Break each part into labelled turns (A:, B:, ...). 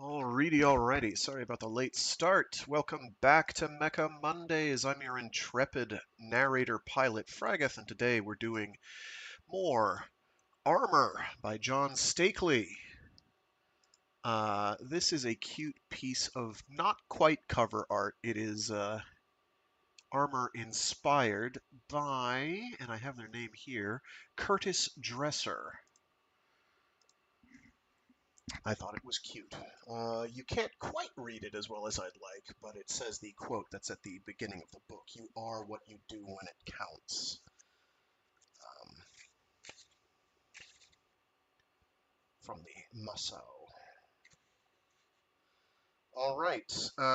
A: Alrighty. Sorry about the late start. Welcome back to Mecha Mondays. I'm your intrepid narrator pilot, Fraggeth, and today we're doing more Armor by John Steakley. This is a cute piece of not quite cover art. It is armor inspired by, and I have their name here, Curtis Dresser. I thought it was cute. You can't quite read it as well as I'd like, but it says the quote that's at the beginning of the book. You are what you do when it counts. From the Musso. All right,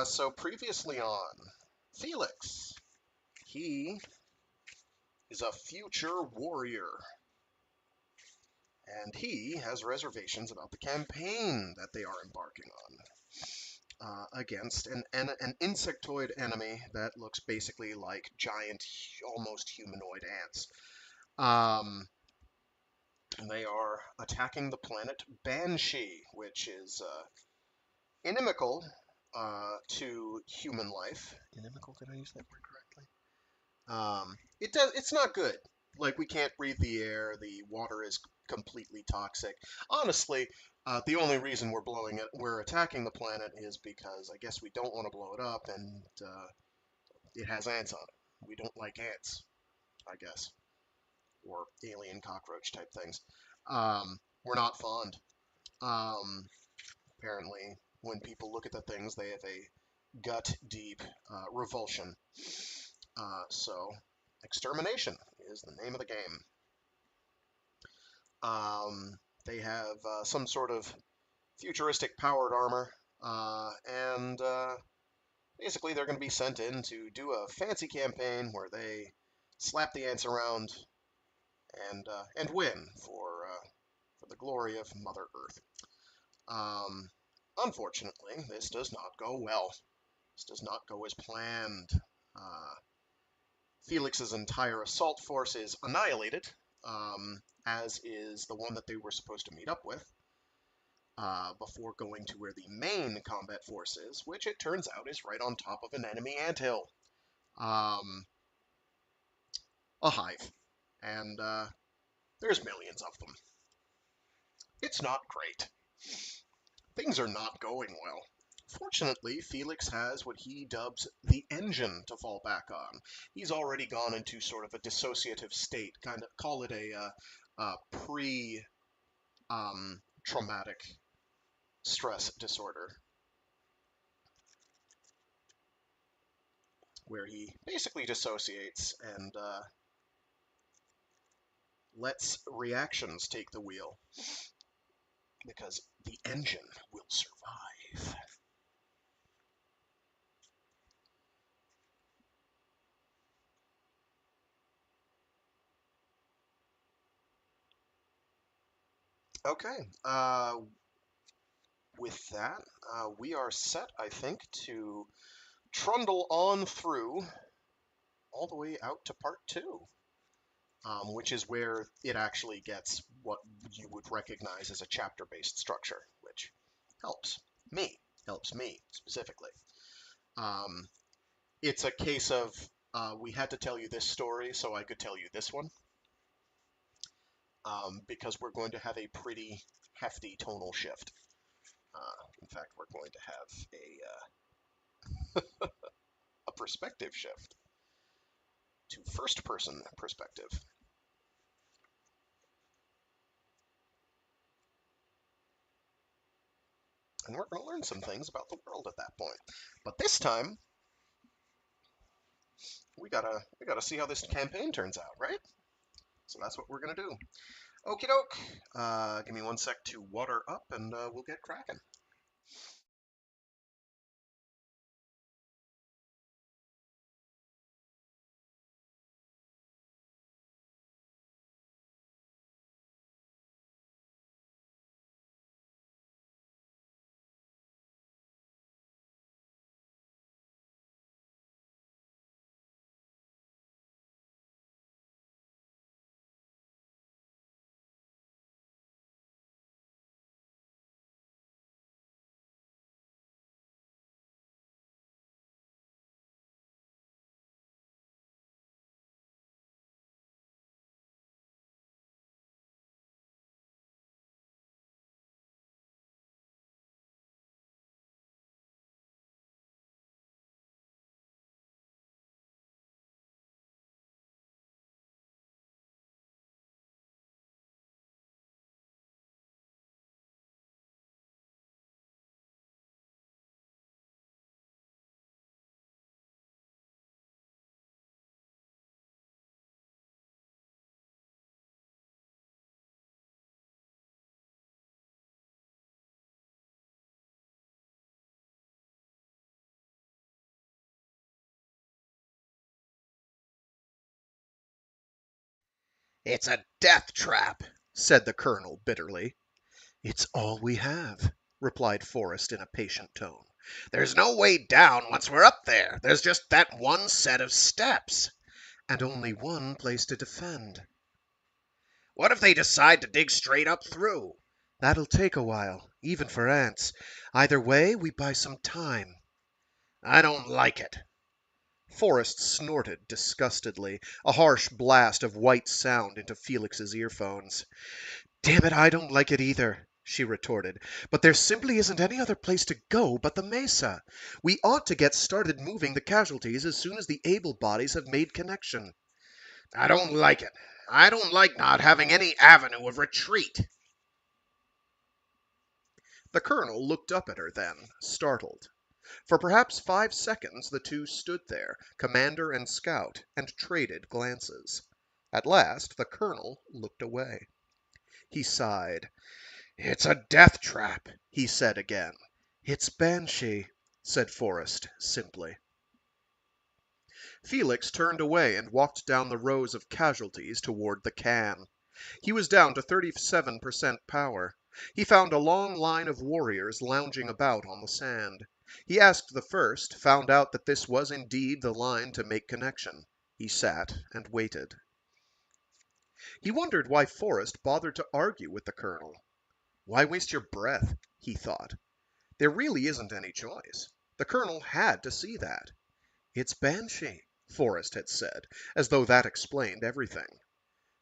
A: so previously on, Felix. He is a future warrior. And he has reservations about the campaign that they are embarking on. Against an insectoid enemy that looks basically like giant, almost humanoid ants. And they are attacking the planet Banshee, which is inimical to human life. Inimical? Did I use that word correctly? It's not good. Like, we can't breathe the air. The water is completely toxic. Honestly, the only reason we're attacking the planet is because I guess we don't want to blow it up, and it has ants on it. We don't like ants, I guess, or alien cockroach type things. We're not fond. Apparently, when people look at the things, they have a gut deep revulsion. So, extermination is the name of the game. They have some sort of futuristic powered armor, and basically they're going to be sent in to do a fancy campaign where they slap the ants around and win for the glory of Mother Earth. Unfortunately, this does not go well. This does not go as planned. Felix's entire assault force is annihilated, as is the one that they were supposed to meet up with, before going to where the main combat force is, which it turns out is right on top of an enemy anthill. A hive. And there's millions of them. It's not great. Things are not going well. Fortunately, Felix has what he dubs the engine to fall back on. He's already gone into sort of a dissociative state, kind of call it a pre-traumatic stress disorder, where he basically dissociates and lets reactions take the wheel, because the engine will survive. Okay, with that, we are set, I think, to trundle on through all the way out to part 2, which is where it actually gets what you would recognize as a chapter-based structure, which helps me specifically. It's a case of we had to tell you this story so I could tell you this one, because we're going to have a pretty hefty tonal shift. In fact, we're going to have a perspective shift to first-person perspective. And we're going to learn some things about the world at that point. But this time, we gotta see how this campaign turns out, right? So that's what we're gonna do. Okie doke. Give me one sec to water up, and we'll get cracking. It's a death trap, said the colonel bitterly. It's all we have, replied Forrest in a patient tone. There's no way down once we're up there. There's just that one set of steps. And only one place to defend. What if they decide to dig straight up through? That'll take a while, even for ants. Either way, we buy some time. I don't like it. Forrest snorted disgustedly, a harsh blast of white sound into Felix's earphones. Damn it, I don't like it either, she retorted. But there simply isn't any other place to go but the mesa. We ought to get started moving the casualties as soon as the able bodies have made connection. I don't like it. I don't like not having any avenue of retreat. The colonel looked up at her then, startled. For perhaps 5 seconds the two stood there, commander and scout, and traded glances. At last the colonel looked away. He sighed. It's a death trap, he said again. It's Banshee, said Forrest simply. Felix turned away and walked down the rows of casualties toward the can. He was down to 37% power. He found a long line of warriors lounging about on the sand. He asked the first, found out that this was indeed the line to make connection. He sat and waited. He wondered why Forrest bothered to argue with the colonel. Why waste your breath, he thought. There really isn't any choice. The colonel had to see that. It's Banshee, Forrest had said, as though that explained everything.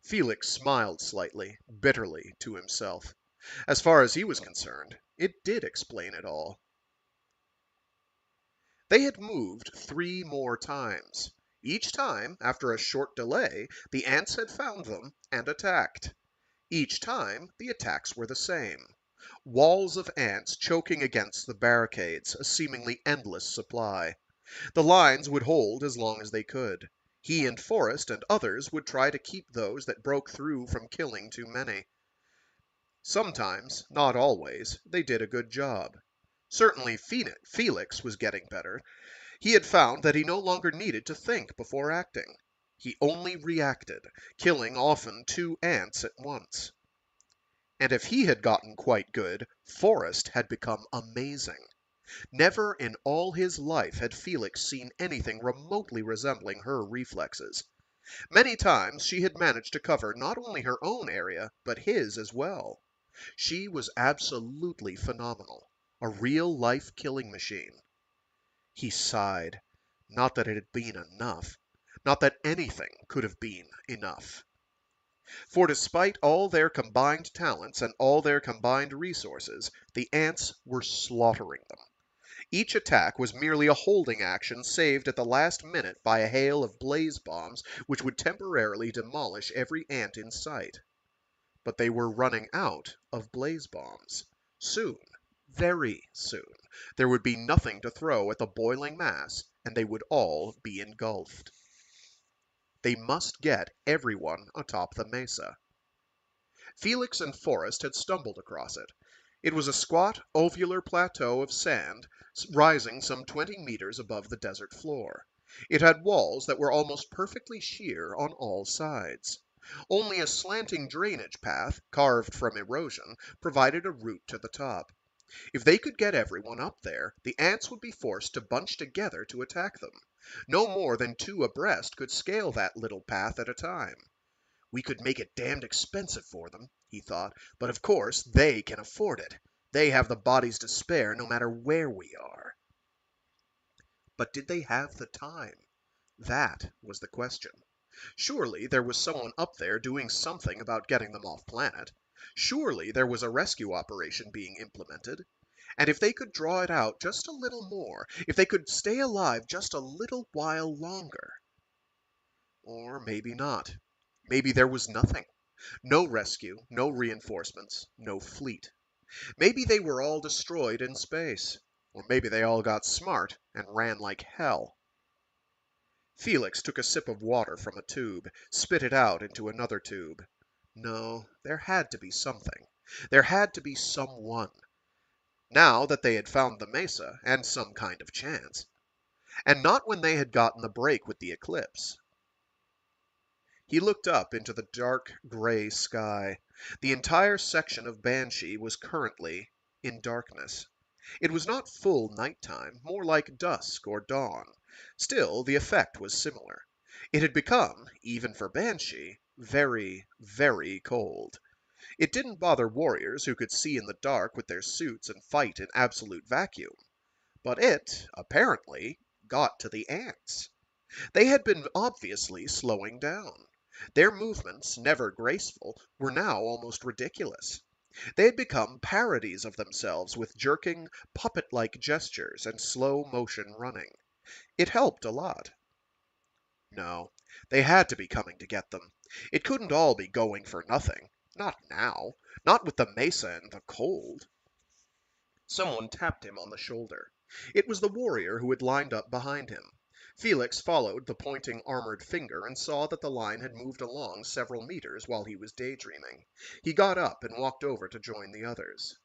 A: Felix smiled slightly, bitterly, to himself. As far as he was concerned, it did explain it all. They had moved 3 more times. Each time, after a short delay, the ants had found them and attacked. Each time, the attacks were the same. Walls of ants choking against the barricades, a seemingly endless supply. The lines would hold as long as they could. He and Forrest and others would try to keep those that broke through from killing too many. Sometimes, not always, they did a good job. Certainly Felix was getting better. He had found that he no longer needed to think before acting. He only reacted, killing often 2 ants at once. And if he had gotten quite good, Forrest had become amazing. Never in all his life had Felix seen anything remotely resembling her reflexes. Many times she had managed to cover not only her own area, but his as well. She was absolutely phenomenal. A real-life killing machine. He sighed. Not that it had been enough. Not that anything could have been enough. For despite all their combined talents and all their combined resources, the ants were slaughtering them. Each attack was merely a holding action saved at the last minute by a hail of blaze bombs which would temporarily demolish every ant in sight. But they were running out of blaze bombs. Soon, very soon, there would be nothing to throw at the boiling mass, and they would all be engulfed. They must get everyone atop the mesa. Felix and Forrest had stumbled across it. It was a squat, ovular plateau of sand rising some 20 meters above the desert floor. It had walls that were almost perfectly sheer on all sides. Only a slanting drainage path, carved from erosion, provided a route to the top. If they could get everyone up there, the ants would be forced to bunch together to attack them. No more than 2 abreast could scale that little path at a time. We could make it damned expensive for them, he thought, but of course they can afford it. They have the bodies to spare no matter where we are. But did they have the time? That was the question. Surely there was someone up there doing something about getting them off planet. Surely there was a rescue operation being implemented. And if they could draw it out just a little more, if they could stay alive just a little while longer. Or maybe not. Maybe there was nothing. No rescue, no reinforcements, no fleet. Maybe they were all destroyed in space. Or maybe they all got smart and ran like hell. Felix took a sip of water from a tube, spit it out into another tube. No, there had to be something. There had to be someone. Now that they had found the mesa, and some kind of chance. And not when they had gotten the break with the eclipse. He looked up into the dark gray sky. The entire section of Banshee was currently in darkness. It was not full nighttime, more like dusk or dawn. Still, the effect was similar. It had become, even for Banshee, very, very cold. It didn't bother warriors who could see in the dark with their suits and fight in absolute vacuum. But it, apparently, got to the ants. They had been obviously slowing down. Their movements, never graceful, were now almost ridiculous. They had become parodies of themselves with jerking, puppet-like gestures and slow motion running. It helped a lot. No, they had to be coming to get them. It couldn't all be going for nothing. Not now. Not with the mesa and the cold. Someone tapped him on the shoulder. It was the warrior who had lined up behind him. Felix followed the pointing armored finger and saw that the line had moved along several meters while he was daydreaming. He got up and walked over to join the others.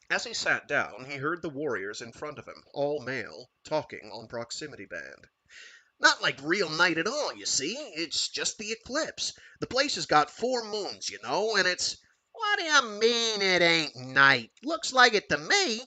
A: As he sat down, he heard the warriors in front of him, all male, talking on proximity band. Not like real night at all, you see. It's just the eclipse. The place has got 4 moons, you know, and it's... What do you mean it ain't night? Looks like it to me.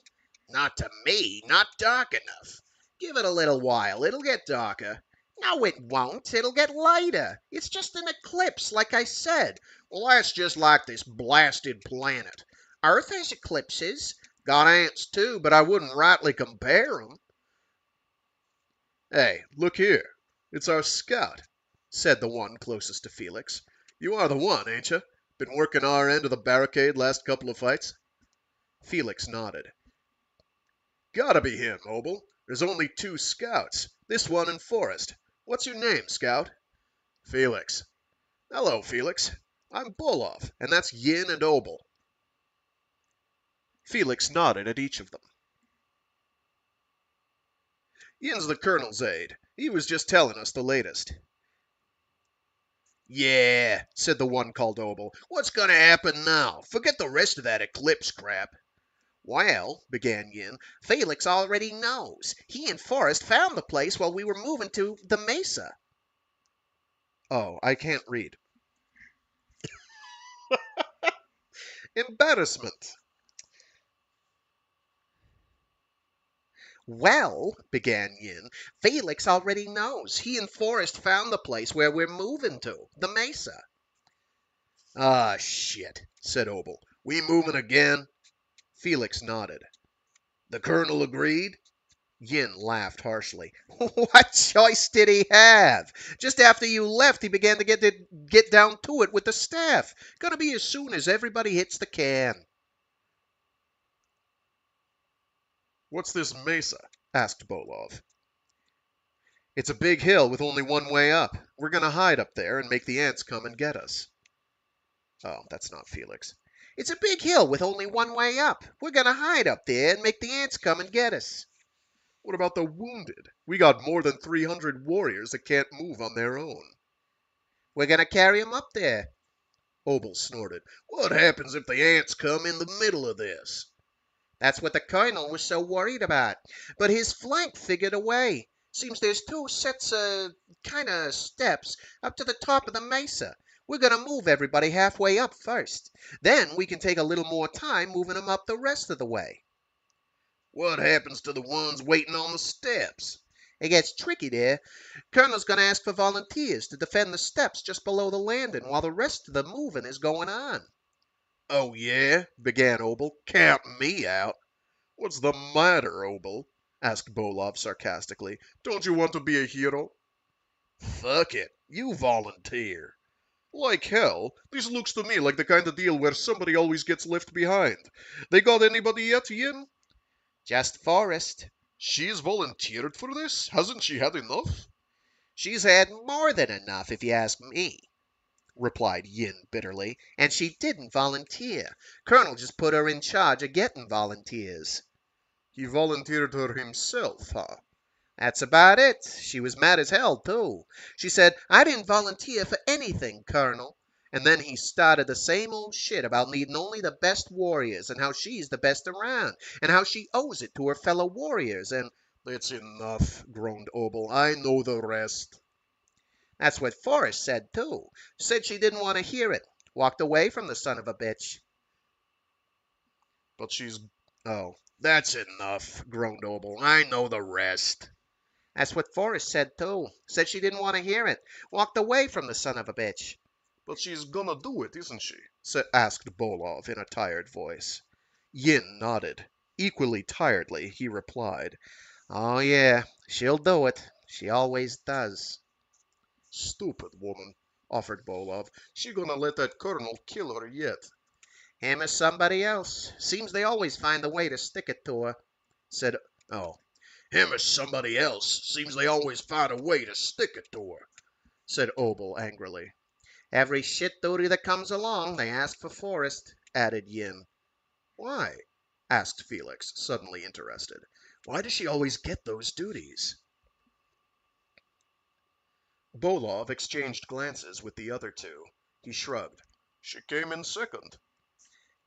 A: Not to me, not dark enough. Give it a little while, it'll get darker. No, it won't. It'll get lighter. It's just an eclipse, like I said. Well, that's just like this blasted planet. Earth has eclipses. Got ants, too, but I wouldn't rightly compare 'em. Hey, look here. It's our scout, said the one closest to Felix. You are the one, ain't you? Been working our end of the barricade last couple of fights? Felix nodded. Gotta be him, Obel. There's only 2 scouts. This one and Forrest. What's your name, Scout? Felix. Hello, Felix. I'm Bolov, and that's Yin and Obel. Felix nodded at each of them. Yin's the colonel's aide. He was just telling us the latest. Yeah, said the one called Obel. What's gonna happen now? Forget the rest of that eclipse crap. Well, began Yin, Felix already knows. He and Forrest found the place while we were moving to the mesa. Oh, I can't read. Embarrassment. Well, began Yin, Felix already knows. He and Forrest found the place where we're moving to, the mesa. Ah, shit, said Obel. We moving again? Felix nodded. The colonel agreed? Yin laughed harshly. What choice did he have? Just after you left, he began to get down to it with the staff. Gonna be as soon as everybody hits the can. What's this mesa? Asked Bolov. It's a big hill with only one way up. We're gonna hide up there and make the ants come and get us. Oh, that's not Felix. It's a big hill with only one way up. We're gonna hide up there and make the ants come and get us. What about the wounded? We got more than 300 warriors that can't move on their own. We're gonna carry 'em up there. Obel snorted. What happens if the ants come in the middle of this? That's what the colonel was so worried about. But his flank figured a way. Seems there's 2 sets of kinda steps up to the top of the mesa. We're gonna move everybody halfway up first. Then we can take a little more time moving 'em up the rest of the way. What happens to the ones waiting on the steps? It gets tricky there. Colonel's gonna ask for volunteers to defend the steps just below the landing while the rest of the moving is going on. Oh, yeah? Began Obel. Count me out. What's the matter, Obel? Asked Bolov sarcastically. Don't you want to be a hero? Fuck it. You volunteer. Like hell. This looks to me like the kind of deal where somebody always gets left behind. They got anybody yet, Yin? Just Forrest. She's volunteered for this? Hasn't she had enough? She's had more than enough, if you ask me, replied Yin bitterly. And she didn't volunteer. Colonel just put her in charge of getting volunteers. He volunteered her himself, huh? That's about it. She was mad as hell, too. She said, I didn't volunteer for anything, Colonel. And then he started the same old shit about needing only the best warriors and how she's the best around and how she owes it to her fellow warriors and... That's enough, groaned Obel. I know the rest.
B: That's what Forrest said, too. Said she didn't want to hear it. Walked away from the son of a bitch.
A: But she's... Oh, that's enough, groaned Obel. I know the rest.
B: That's what Forrest said, too. Said she didn't want to hear it. Walked away from the son of a bitch.
A: But she's gonna do it, isn't she?
B: Asked Bolov in a tired voice.
A: Yin nodded.
B: Equally tiredly, he replied, "Oh, yeah, she'll do it. She always does."
A: Stupid woman, offered Bolov. She gonna let that colonel kill her yet.
B: Him or somebody else. Seems they always find a way to stick it to her, said.
A: Oh, him or somebody else. Seems they always find a way to stick it to her, said Obel angrily.
B: Every shit duty that comes along, they ask for Forrest, added Yin.
A: Why? Asked Felix, suddenly interested. Why does she always get those duties? Bolov exchanged glances with the other two. He shrugged. She came in second.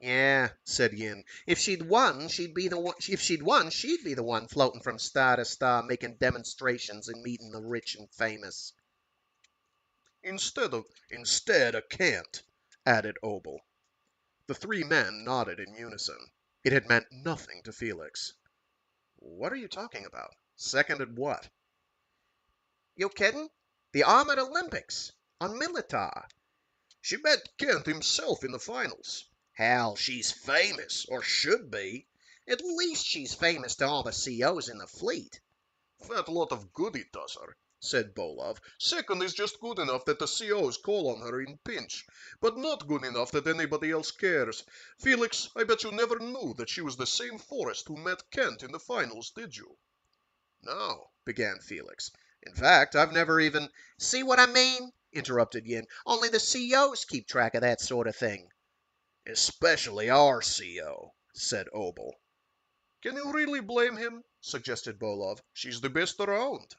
B: Yeah, said Yin. If she'd won, she'd be the one. If she'd won, she'd be the one floating from star to star, making demonstrations and meeting the rich and famous.
A: Instead of can't, added Obel. The three men nodded in unison. It had meant nothing to Felix. What are you talking about? Second at what?
B: You kidding? The Armored Olympics on Militar.
A: She met Kent himself in the finals.
B: Hell, she's famous, or should be. At least she's famous to all the COs in the fleet.
A: Fat lot of good it does her, said Bolov. Second is just good enough that the COs call on her in pinch, but not good enough that anybody else cares. Felix, I bet you never knew that she was the same Forrest who met Kent in the finals, did you?
B: No, began Felix. In fact, I've never even... See what I mean? Interrupted Yin. Only the COs keep track of that sort of thing.
A: Especially our CO, said Obel. Can you really blame him? Suggested Bolov. She's the best around.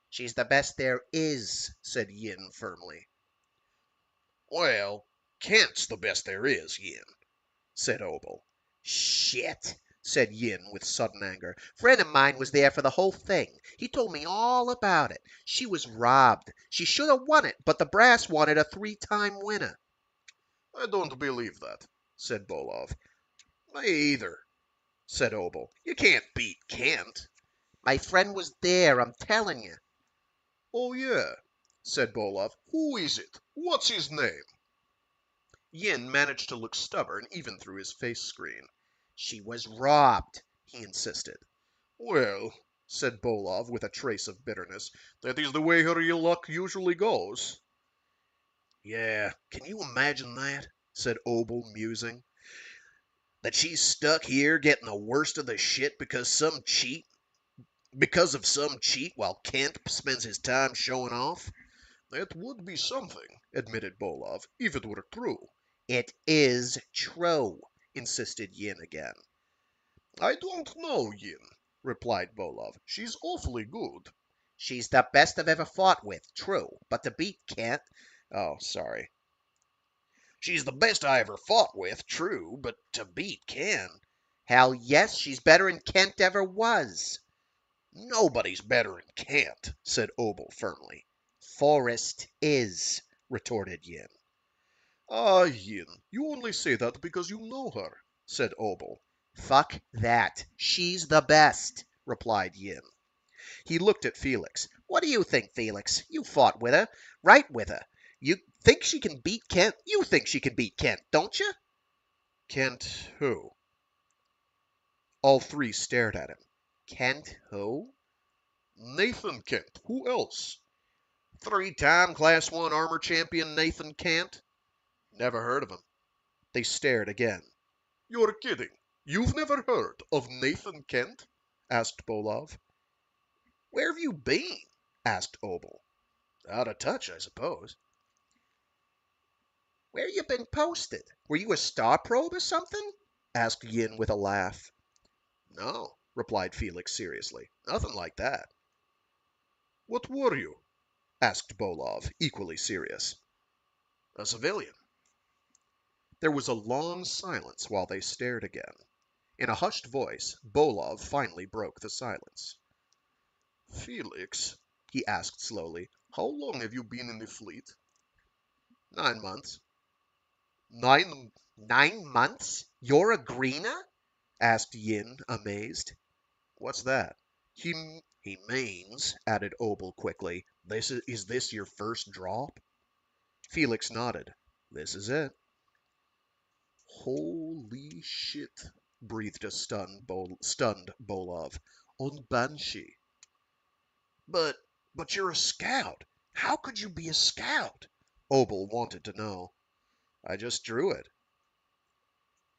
B: She's the best there is, said Yin firmly.
A: Well, Kent's the best there is, Yin, said Obel.
B: Shit, said Yin with sudden anger. Friend of mine was there for the whole thing. He told me all about it. She was robbed. She should have won it, but the brass wanted a three-time winner.
A: I don't believe that, said Bolov. Me either, said Obel. You can't beat Kent.
B: My friend was there, I'm telling you.
A: Oh, yeah, said Bolov. Who is it? What's his name? Yin managed to look stubborn even through his face screen.
B: She was robbed, he insisted.
A: Well, said Bolov with a trace of bitterness, that is the way her ill luck usually goes. Yeah, can you imagine that? Said Obel, musing. That she's stuck here getting the worst of the shit because of some cheat while Kent spends his time showing off? That would be something, admitted Bolov, if it were true.
B: It is true, insisted Yin again.
A: I don't know, Yin, replied Bolov. She's awfully good.
B: She's the best I've ever fought with, true, but to beat Kent...
A: Oh, sorry. She's the best I ever fought with, true, but to beat Kent...
B: Hell yes, she's better than Kent ever was.
A: Nobody's better than Kent, said Obel firmly.
B: Forrest is, retorted Yin.
A: Ah, Yin, you only say that because you know her, said Obel.
B: Fuck that. She's the best, replied Yin. He looked at Felix. What do you think, Felix? You fought with her. Right with her. You think she can beat Kent? You think she can beat Kent, don't you?
A: Kent who?
B: All three stared at him. Kent who?
A: Nathan Kent. Who else? Three-time Class 1 armor champion Nathan Kent? Never heard of him.
B: They stared again.
A: You're kidding. You've never heard of Nathan Kent? Asked Bolov. Where have you been? Asked Obel. Out of touch, I suppose.
B: Where you been posted? Were you a star probe or something? Asked Yin with a laugh.
A: No, replied Felix seriously. Nothing like that. What were you? Asked Bolov, equally serious. A civilian. There was a long silence while they stared again. In a hushed voice, Bolov finally broke the silence. Felix, he asked slowly, How long have you been in the fleet?
B: 9 months.
A: Nine.
B: 9 months? You're a greener? Asked Yin, amazed.
A: What's that?
B: He means, added Obel quickly, is this your first drop? Felix nodded. This is it.
A: Holy shit,
B: Breathed a stunned Bolov. On Banshee. But, but you're a scout. How could you be a scout? Obel wanted to know. I just drew it,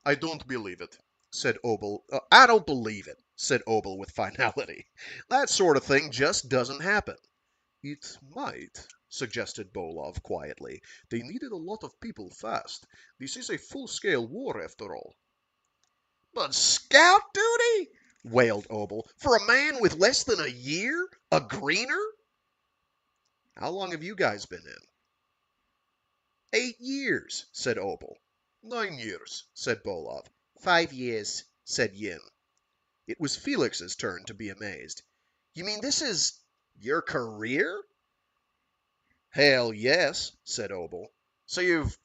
A: I don't believe it.
B: said Obel. I don't believe it, said Obel with finality. That sort of thing just doesn't happen.
A: It might, suggested Bolov quietly. They needed a lot of people fast. This is a full-scale war after all.
B: But scout duty? Wailed Obel. For a man with less than a year? A greener? How long have you guys been in? 8 years, said Obel.
A: 9 years,
B: Said Bolov. 5 years, said Yin. It was Felix's turn to be amazed. You mean this is your career? Hell yes, said Obel. So you've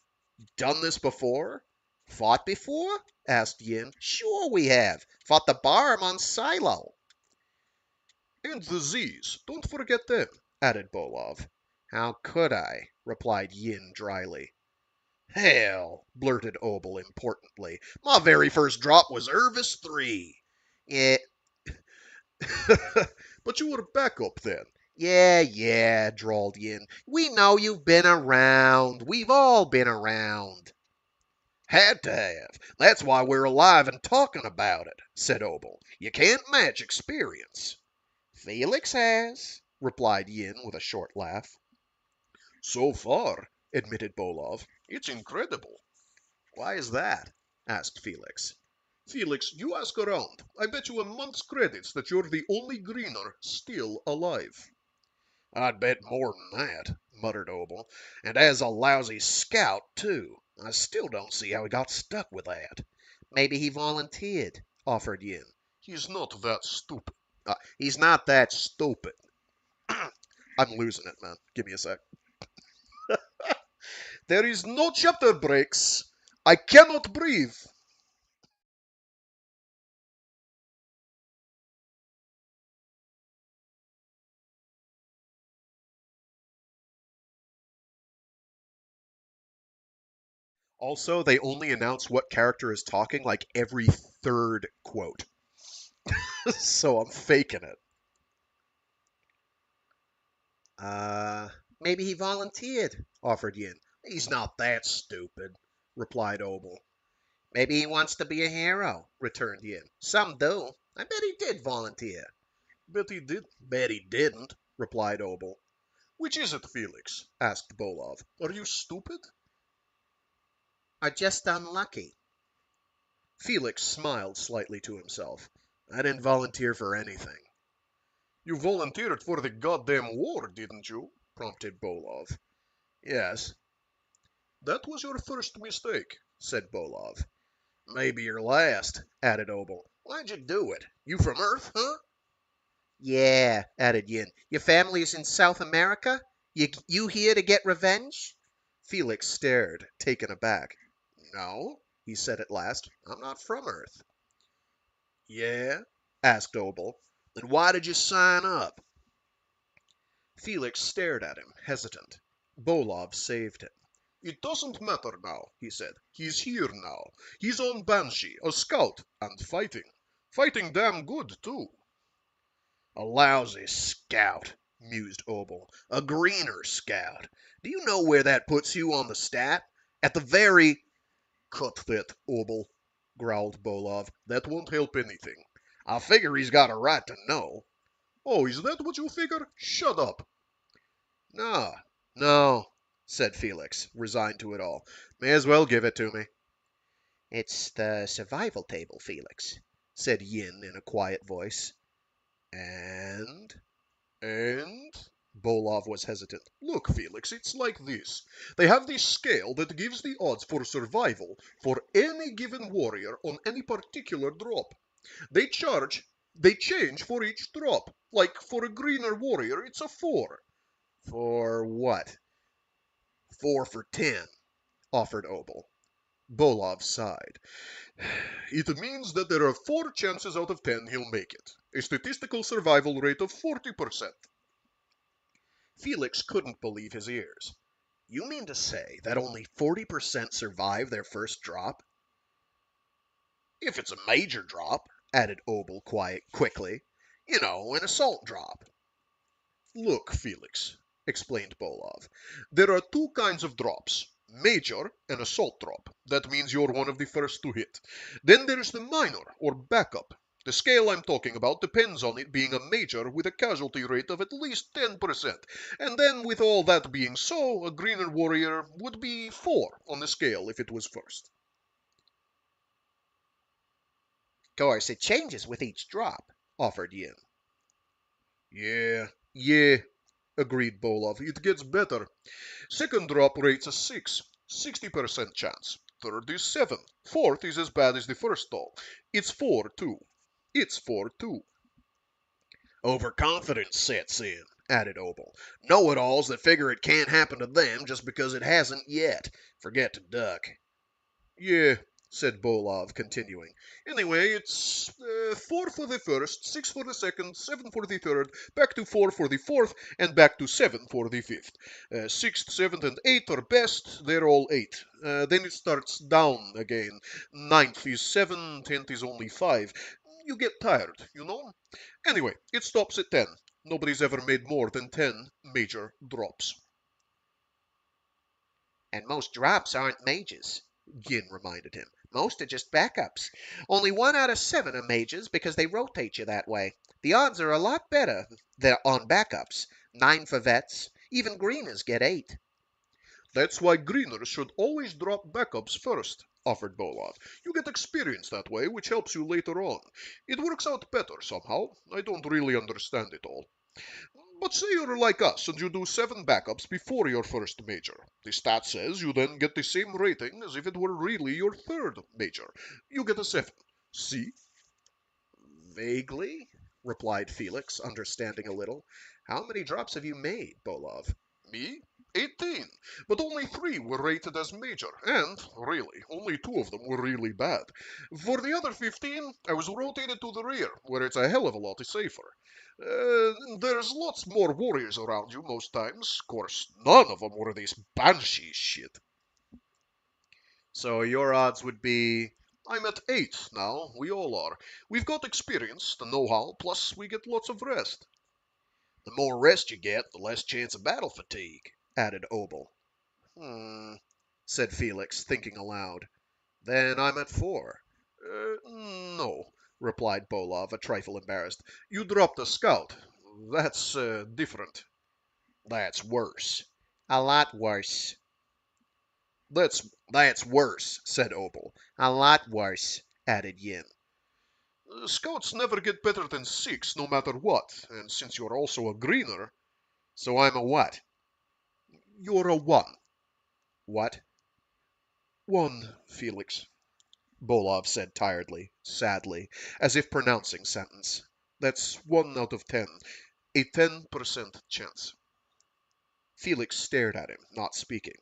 B: done this before? Fought before? Asked Yin. Sure we have. Fought the Barm on Silo.
A: And the Z's, don't forget them,
B: Added Bolov. How could I? Replied Yin dryly. Hell, blurted Obel importantly. My very first drop was Irvis 3. Yeah,
A: but you were backup then.
B: yeah, drawled Yin. We know you've been around. We've all been around.
A: Had to have. That's why we're alive and talking about it, said Obel. You can't match experience.
B: Felix has, replied Yin with a short laugh.
A: So far, admitted Bolov. It's incredible.
B: Why is that? Asked Felix.
A: Felix, you ask around. I bet you a month's credits that you're the only greener still alive.
B: I'd bet more than that, muttered Obel. And as a lousy scout, too. I still don't see how he got stuck with that. Maybe he volunteered, offered Yin.
A: He's not that stupid.
B: He's not that stupid. I'm losing it, man. Give me a sec.
A: There is no chapter breaks. I cannot breathe.
B: Also, they only announce what character is talking like every third quote. So I'm faking it. Maybe he volunteered, offered Yin. He's not that stupid, replied Obel. Maybe he wants to be a hero, returned Yin. Some do. I bet he did volunteer.
A: Bet he did.
B: Bet he didn't, replied Obel.
A: Which is it, Felix?
B: Asked Bolov.
A: Are you stupid?
B: Or just unlucky? Felix smiled slightly to himself. I didn't volunteer for anything.
A: You volunteered for the goddamn war, didn't you?
B: Prompted Bolov. Yes.
A: That was your first mistake,
B: Said Bolov.
A: Maybe your last,
B: Added Obel.
A: Why'd you do it? You from Earth, huh?
B: Yeah, added Yin. Your family is in South America? You here to get revenge? Felix stared, taken aback. No, he said at last. I'm not from Earth.
A: Yeah?
B: Asked Obel. Then why did you sign up? Felix stared at him, hesitant. Bolov saved him.
A: It doesn't matter now, he said. He's here now. He's on Banshee, a scout, and fighting. Fighting damn good, too.
B: A lousy scout, mused Obel. A greener scout. Do you know where that puts you on the stat? At the very...
A: Cut that, Obel, growled Bolov. That won't help anything. I figure he's got a right to know. Oh, is that what you figure? Shut up.
B: No, said Felix, resigned to it all. May as well give it to me. It's the survival table, Felix, said Yin in a quiet voice. And?
A: Bolov was hesitant. Look, Felix, it's like this. They have this scale that gives the odds for survival for any given warrior on any particular drop. They change for each drop. Like for a greener warrior, it's a 4.
B: For what? 4 for 10, offered Obel. Bolov sighed.
A: It means that there are 4 chances out of 10 he'll make it. A statistical survival rate of 40%.
B: Felix couldn't believe his ears. You mean to say that only 40% survive their first drop?
A: If it's a major drop,
B: Added Obel quickly. You know, an assault drop.
A: look, Felix, explained Bolov. There are 2 kinds of drops. Major and assault drop. That means you're one of the first to hit. Then there's the minor, or backup. The scale I'm talking about depends on it being a major with a casualty rate of at least 10%. And then, with all that being so, a greener warrior would be 4 on the scale if it was first.
B: Course, it changes with each drop, offered Yin.
A: Yeah, agreed Bolov. It gets better. Second drop rate's a 6, 60% chance. Third is 7. Fourth is as bad as the first though. It's 4 too. It's 4 too.
B: Overconfidence sets in, added Obel. Know-it-alls that figure it can't happen to them just because it hasn't yet. Forget to duck.
A: Yeah, said Bolov, continuing. Anyway, it's 4 for the first, 6 for the second, 7 for the third, back to 4 for the fourth, and back to 7 for the fifth. Sixth, seventh, and eighth are best. They're all 8. Then it starts down again. Ninth is 7, 10th is only 5. You get tired, you know? Anyway, it stops at 10. Nobody's ever made more than 10 major drops.
B: And most drops aren't majors, Yin reminded him. Most are just backups. Only 1 out of 7 are majors because they rotate you that way. The odds are a lot better on backups. 9 for vets. Even greeners get 8.
A: That's why greeners should always drop backups first, offered Bolov. You get experience that way, which helps you later on. It works out better somehow. I don't really understand it all. But say you're like us and you do 7 backups before your first major. The stat says you then get the same rating as if it were really your third major. You get a 7. See?
B: Vaguely, replied Felix, understanding a little. How many drops have you made, Bolov?
A: Me? 18. But only 3 were rated as major, and, really, only 2 of them were really bad. For the other 15, I was rotated to the rear, where it's a hell of a lot safer. There's lots more warriors around you most times. Of course, none of them were this Banshee shit.
B: So your odds would be...
A: I'm at 8 now, we all are. We've got experience, the know-how, plus we get lots of rest.
B: The more rest you get, the less chance of battle fatigue, added Obel.
A: Said Felix, thinking aloud.
B: Then I'm at 4.
A: No, replied Bolov, a trifle embarrassed. You dropped a scout. That's different.
B: That's worse. A lot worse.
A: That's
B: worse, said Obel. A lot worse, added Yin.
A: Scouts never get better than 6, no matter what. And since you're also a greener...
B: So I'm a what?
A: You're a 1.
B: What?
A: 1, Felix.
B: Bolov said tiredly, sadly, as if pronouncing sentence.
A: That's 1 out of 10. A 10% chance.
B: Felix stared at him, not speaking.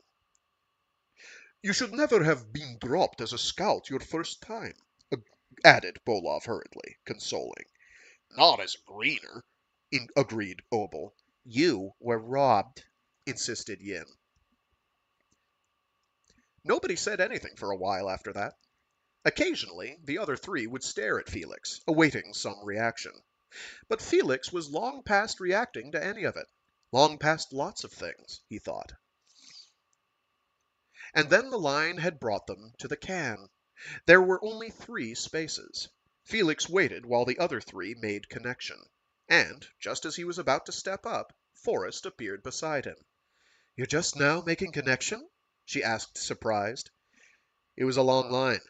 A: You should never have been dropped as a scout your first time, added Bolov hurriedly, consoling.
B: Not as a greener, agreed Obel. You were robbed, insisted Yin. Nobody said anything for a while after that. Occasionally, the other 3 would stare at Felix, awaiting some reaction. But Felix was long past reacting to any of it. Long past lots of things, he thought. And then the line had brought them to the can. There were only 3 spaces. Felix waited while the other 3 made connection. And, just as he was about to step up, Forrest appeared beside him. You're just now making connection? She asked, surprised. It was a long line.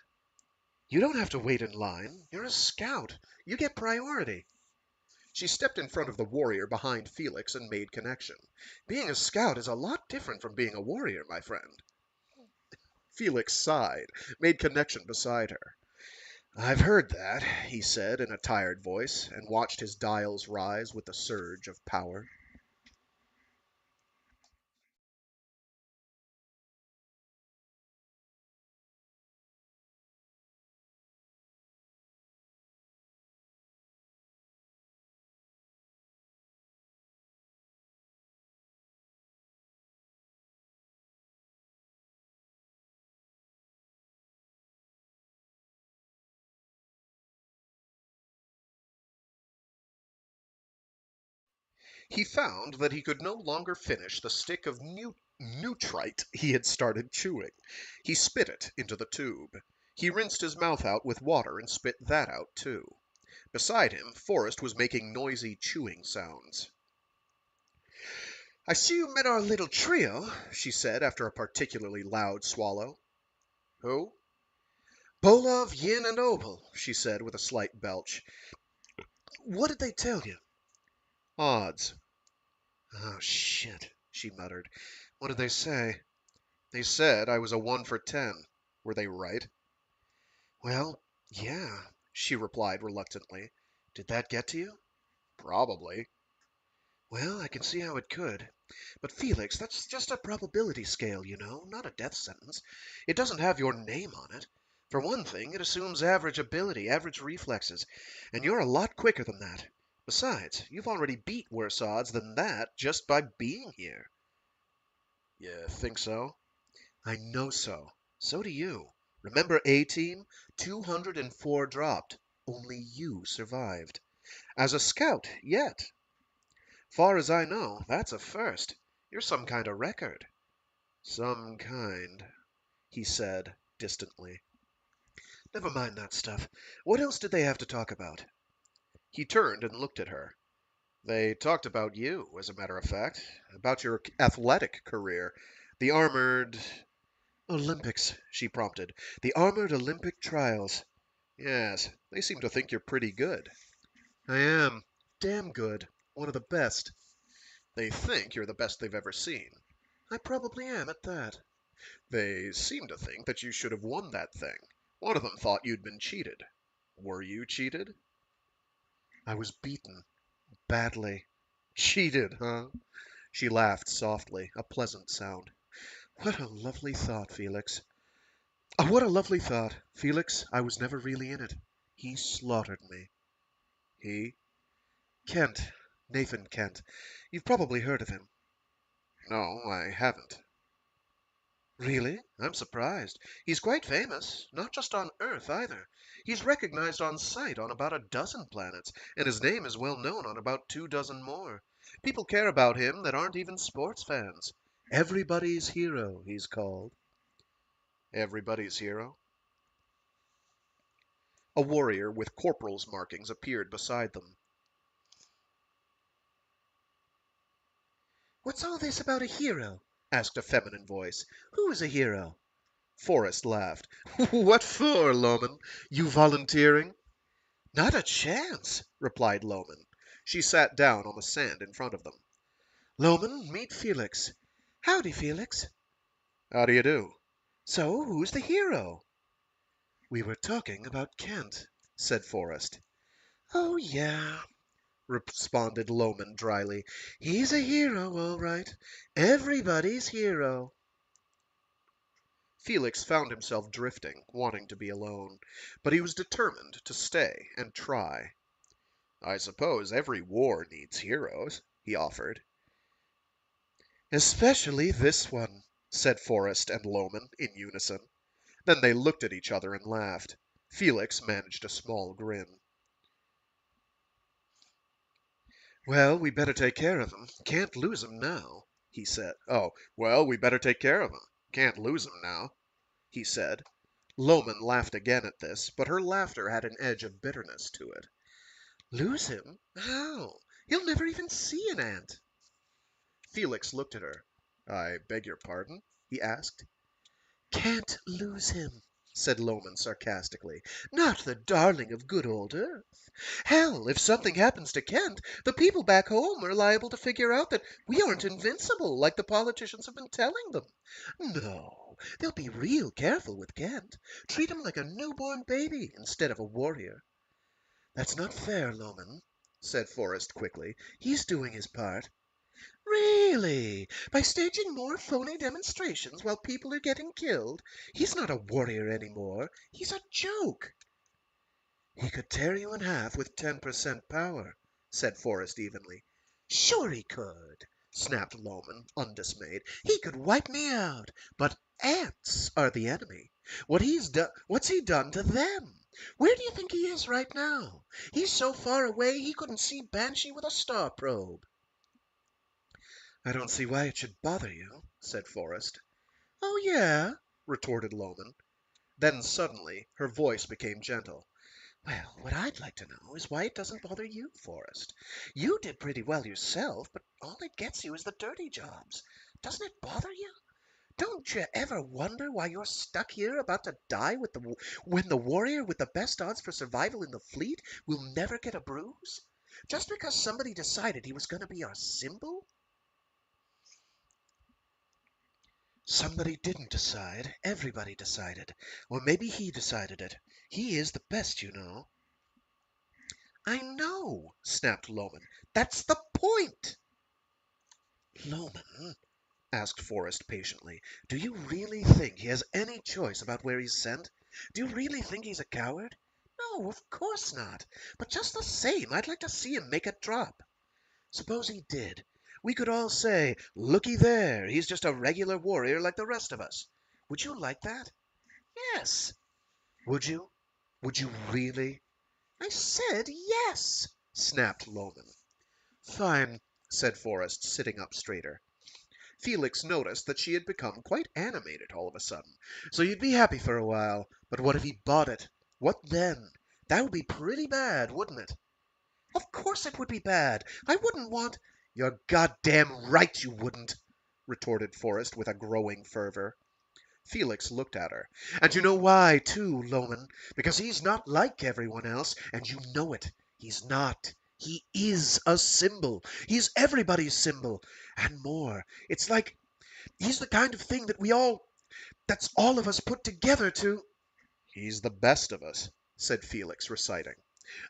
B: You don't have to wait in line. You're a scout. You get priority. She stepped in front of the warrior behind Felix and made connection. Being a scout is a lot different from being a warrior, my friend. Felix sighed, made connection beside her. I've heard that, he said in a tired voice, and watched his dials rise with the surge of power.
A: He found that he could no longer finish the stick of Nutrite he had started chewing. He spit it into the tube. He rinsed his mouth out with water and spit that out, too. Beside him, Forrest was making noisy chewing sounds. "I see you met our little trio," she said after a particularly loud swallow. "Who?" "Bolov, Yin, and Opal," she said with a slight belch. "What did they tell you?" "Odds." "Oh, shit," she muttered. "What did they say?" "They said I was a 1 for 10. Were they right?" "Well, yeah," she replied reluctantly. "Did that get to you?" "Probably." "Well, I can see how it could. But Felix, that's just a probability scale, you know, not a death sentence. It doesn't have your name on it. For one thing, it assumes average ability, average reflexes, and you're a lot quicker than that. Besides, you've already beat worse odds than that just by being here." "You think so?" "I know so. So do you. Remember A-Team? 204 dropped. Only you survived. As a scout, yet. Far as I know, that's a first. You're some kind of record." "Some kind," he said distantly. "Never mind that stuff. What else did they have to talk about?" He turned and looked at her. "They talked about you, as a matter of fact. About your athletic career. The armored—" "Olympics," she prompted. "The armored Olympic trials." "Yes, they seem to think you're pretty good." "I am. Damn good. One of the best." "They think you're the best they've ever seen." "I probably am, at that." "They seem to think that you should have won that thing. One of them thought you'd been cheated. Were you cheated?"
B: "I was beaten. Badly." "Cheated, huh?" She laughed softly, a pleasant sound. "What a lovely thought, Felix. What a lovely thought. Felix, I was never really in it. He slaughtered me."
A: "He?"
B: "Kent. Nathan Kent. You've probably heard of him."
A: "No, I haven't."
B: "Really? I'm surprised. He's quite famous. Not just on Earth, either. He's recognized on sight on about a dozen planets, and his name is well known on about 2 dozen more. People care about him that aren't even sports fans. Everybody's hero, he's called."
A: "Everybody's hero?"
B: A warrior with corporal's markings appeared beside them. "What's all this about a hero?" asked a feminine voice. "Who is a hero?" Forrest laughed. "What for, Loman? You volunteering?" "Not a chance," replied Loman. She sat down on the sand in front of them. "Loman, meet Felix." "Howdy, Felix."
A: "How do you do?"
B: "So, who's the hero?" "We were talking about Kent," said Forrest. "Oh, yeah," responded Loman dryly. "He's a hero, all right. Everybody's hero."
A: Felix found himself drifting, wanting to be alone, but he was determined to stay and try. "I suppose every war needs heroes," he offered.
B: "Especially this one," said Forrest and Loman in unison.
A: Then they looked at each other and laughed. Felix managed a small grin.
B: "Well, we better take care of him. Can't lose him now," he said.
A: "Oh, well, we better take care of him. Can't lose him now,"
B: he said. Loman laughed again at this, but her laughter had an edge of bitterness to it. "Lose him? How? He'll never even see an ant."
A: Felix looked at her. "I beg your pardon?" he asked.
B: "Can't lose him," said Loman sarcastically. "Not the darling of good old Earth. Hell, if something happens to Kent, the people back home are liable to figure out that we aren't invincible like the politicians have been telling them. No, they'll be real careful with Kent. Treat him like a newborn baby instead of a warrior." "That's not fair, Loman," said Forrest quickly. "He's doing his part." "Really? By staging more phony demonstrations while people are getting killed? He's not a warrior anymore. He's a joke." "He could tear you in half with 10% power," said Forrest evenly. "Sure he could," snapped Loman, undismayed. "He could wipe me out. But ants are the enemy. What's he done to them? Where do you think he is right now? He's so far away he couldn't see Banshee with a star probe." I don't see why it should bother you, said Forrest. Oh, yeah, retorted Loman. Then suddenly her voice became gentle. Well, what I'd like to know is why it doesn't bother you, Forrest. You did pretty well yourself, but all it gets you is the dirty jobs. Doesn't it bother you? Don't you ever wonder why you're stuck here about to die when the warrior with the best odds for survival in the fleet will never get a bruise? Just because somebody decided he was going to be our symbol? Somebody didn't decide. Everybody decided. Or maybe he decided it. He is the best, you know. I know, snapped Loman. That's the point. Loman, asked Forrest patiently, do you really think he has any choice about where he's sent? Do you really think he's a coward? No, of course not. But just the same, I'd like to see him make a drop. Suppose he did. We could all say, looky there, he's just a regular warrior like the rest of us. Would you like that? Yes. Would you? Would you really? I said yes, snapped Loman. Fine, said Forrest, sitting up straighter. Felix noticed that she had become quite animated all of a sudden. So you'd be happy for a while, but what if he bought it? What then? That would be pretty bad, wouldn't it? Of course it would be bad. I wouldn't want... You're goddamn right you wouldn't, retorted Forrest with a growing fervor. Felix looked at her. And you know why, too, Loman. Because he's not like everyone else, and you know it. He's not. He is a symbol. He's everybody's symbol. And more. It's like he's the kind of thing that's all of us put together to... He's the best of us, said Felix, reciting.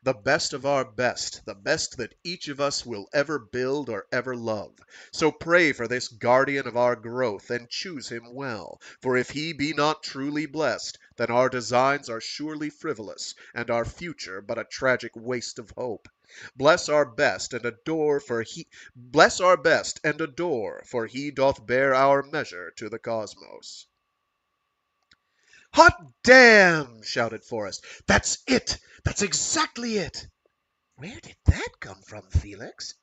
B: The best of our best, the best that each of us will ever build or ever love. So pray for this guardian of our growth, and choose him well. For if he be not truly blessed, then our designs are surely frivolous, and our future but a tragic waste of hope. Bless our best and adore, for he doth bear our measure to the cosmos. Hot damn! Shouted Forrest. That's it! That's exactly it! Where did that come from, Felix?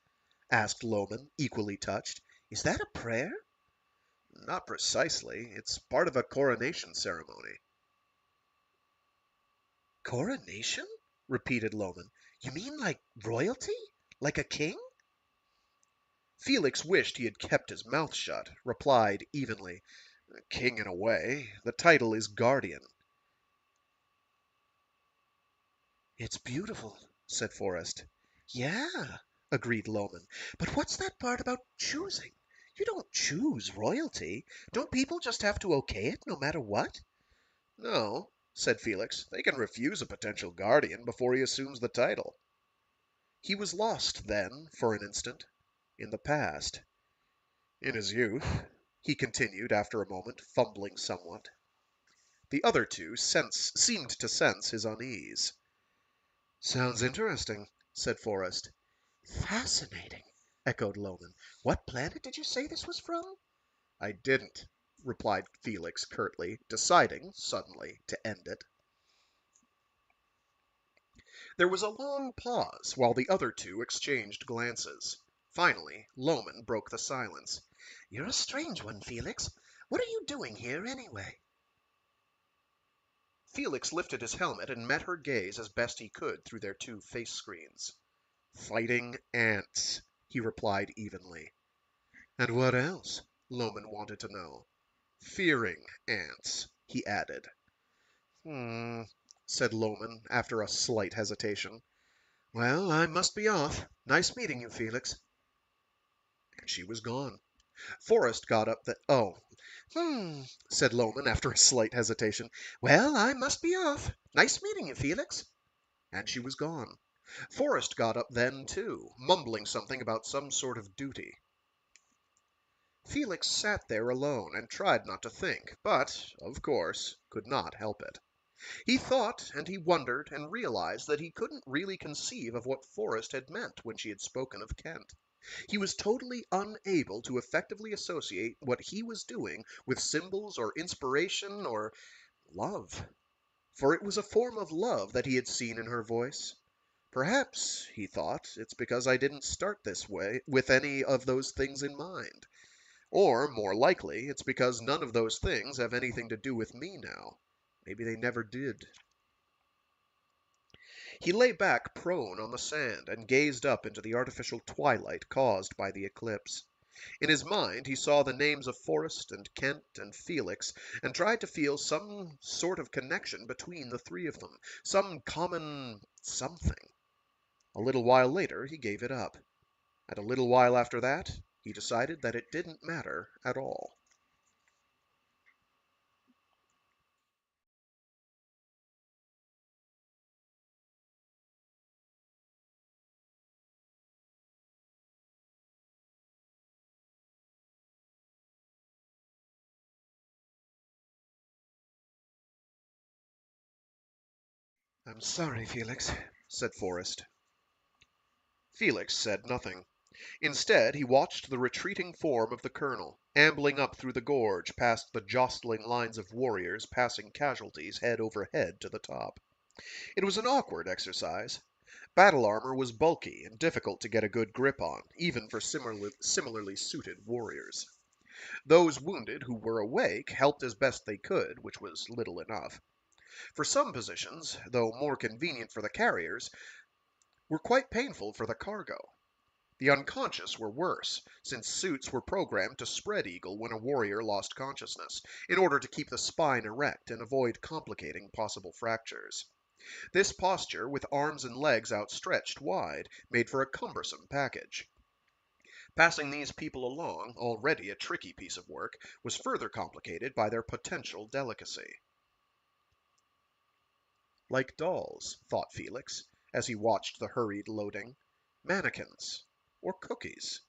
B: Asked Loman, equally touched. Is that a prayer? Not precisely. It's part of a coronation ceremony. Coronation? Repeated Loman. You mean like royalty? Like a king? Felix wished he had kept his mouth shut, replied evenly, King in a way. The title is guardian. It's beautiful, said Forrest. Yeah, agreed Loman. But what's that part about choosing? You don't choose royalty. Don't people just have to okay it no matter what? No, said Felix. They can refuse a potential guardian before he assumes the title. He was lost then, for an instant, in the past. In his youth, he continued after a moment, fumbling somewhat. The other two seemed to sense his unease. Sounds interesting, said Forrest. Fascinating, echoed Loman. What planet did you say this was from? I didn't, replied Felix curtly, deciding, suddenly, to end it. There was a long pause while the other two exchanged glances. Finally, Loman broke the silence. You're a strange one, Felix. What are you doing here, anyway? Felix lifted his helmet and met her gaze as best he could through their two face screens. Fighting ants, he replied evenly. And what else? Loman wanted to know. Fearing ants, he added. Said Loman after a slight hesitation. Well, I must be off. Nice meeting you, Felix. And she was gone. Forrest got up said Loman after a slight hesitation. Well, I must be off. Nice meeting you, Felix. And she was gone. Forrest got up then, too, mumbling something about some sort of duty. Felix sat there alone and tried not to think, but, of course, could not help it. He thought and he wondered and realized that he couldn't really conceive of what Forrest had meant when she had spoken of Kent. He was totally unable to effectively associate what he was doing with symbols or inspiration or love. For it was a form of love that he had seen in her voice. Perhaps, he thought, it's because I didn't start this way with any of those things in mind. Or, more likely, it's because none of those things have anything to do with me now. Maybe they never did. He lay back prone on the sand and gazed up into the artificial twilight caused by the eclipse. In his mind he saw the names of Forrest and Kent and Felix, and tried to feel some sort of connection between the three of them, some common something. A little while later he gave it up. And a little while after that he decided that it didn't matter at all. "I'm sorry, Felix," said Forrest. Felix said nothing. Instead, he watched the retreating form of the colonel, ambling up through the gorge past the jostling lines of warriors passing casualties head over head to the top. It was an awkward exercise. Battle armor was bulky and difficult to get a good grip on, even for similarly suited warriors. Those wounded who were awake helped as best they could, which was little enough. For some positions, though more convenient for the carriers, were quite painful for the cargo. The unconscious were worse, since suits were programmed to spread eagle when a warrior lost consciousness, in order to keep the spine erect and avoid complicating possible fractures. This posture, with arms and legs outstretched wide, made for a cumbersome package. Passing these people along, already a tricky piece of work, was further complicated by their potential delicacy. Like dolls, thought Felix, as he watched the hurried loading. Mannequins. Or cookies.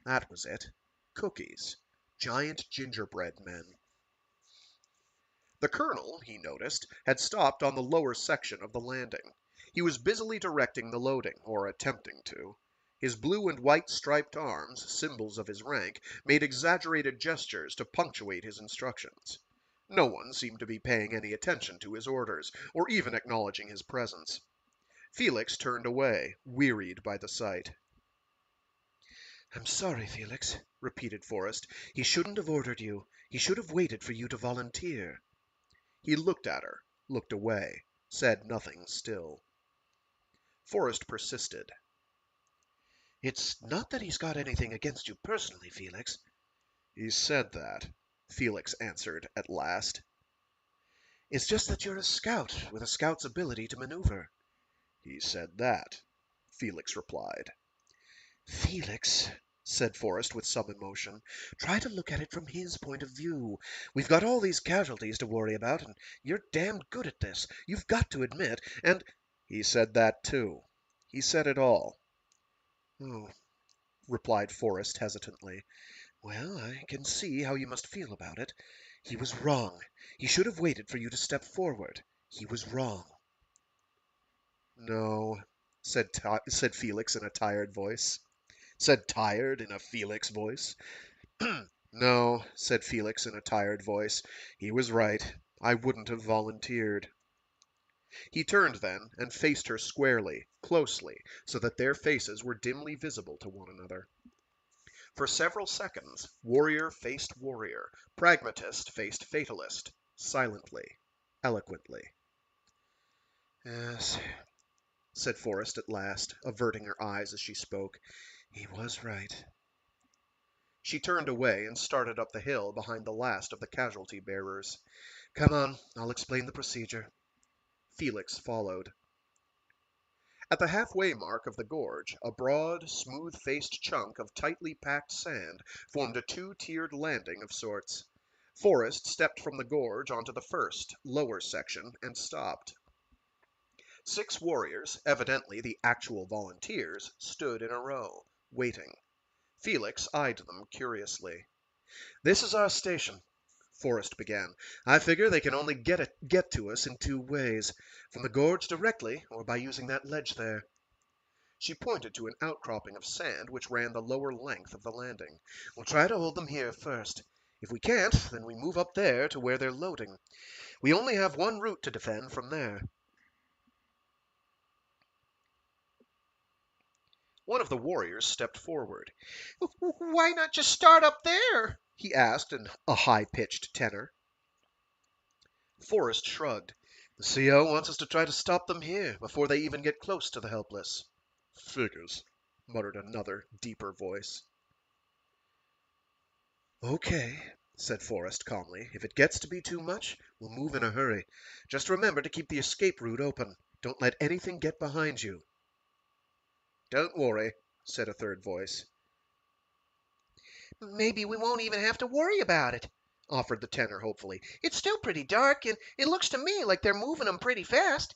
B: That was it. Cookies. Giant gingerbread men. The colonel, he noticed, had stopped on the lower section of the landing. He was busily directing the loading, or attempting to. His blue and white striped arms, symbols of his rank, made exaggerated gestures to punctuate his instructions. No one seemed to be paying any attention to his orders, or even acknowledging his presence. Felix turned away, wearied by the sight. "I'm sorry, Felix," repeated Forrest. "He shouldn't have ordered you. He should have waited for you to volunteer." He looked at her, looked away, said nothing still. Forrest persisted. "It's not that he's got anything against you personally, Felix." "He said that," Felix answered at last. "It's just that you're a scout, with a scout's ability to maneuver." "He said that," Felix replied. "Felix," said Forrest with some emotion, "try to look at it from his point of view. We've got all these casualties to worry about, and you're damned good at this. You've got to admit, and—" "He said that, too. He said it all." "Oh," replied Forrest hesitantly. "Well, I can see how you must feel about it. He was wrong. He should have waited for you to step forward. He was wrong." "No," said Felix in a tired voice. Said tired in a Felix voice. "No," said Felix in a tired voice. "He was right. I wouldn't have volunteered." He turned then and faced her squarely, closely, so that their faces were dimly visible to one another. For several seconds, warrior faced warrior, pragmatist faced fatalist, silently, eloquently. "Yes," said Forrest at last, averting her eyes as she spoke. "He was right." She turned away and started up the hill behind the last of the casualty bearers. "Come on, I'll explain the procedure." Felix followed. At the halfway mark of the gorge, a broad, smooth-faced chunk of tightly packed sand formed a two-tiered landing of sorts. Forrest stepped from the gorge onto the first, lower section and stopped. 6 warriors, evidently the actual volunteers, stood in a row, waiting. Felix eyed them curiously. "This is our station," Forrest began. "I figure they can only get to us in 2 ways, from the gorge directly, or by using that ledge there." She pointed to an outcropping of sand which ran the lower length of the landing. "We'll try to hold them here first. If we can't, then we move up there to where they're loading. We only have one route to defend from there." One of the warriors stepped forward. "Why not just start up there?" he asked in a high-pitched tenor. Forrest shrugged. "The CO wants us to try to stop them here before they even get close to the helpless." "Figures," muttered another, deeper voice. "Okay," said Forrest calmly. "If it gets to be too much, we'll move in a hurry. Just remember to keep the escape route open. Don't let anything get behind you." "Don't worry," said a third voice. "Maybe we won't even have to worry about it," offered the tenor hopefully. "It's still pretty dark, and it looks to me like they're moving 'em pretty fast."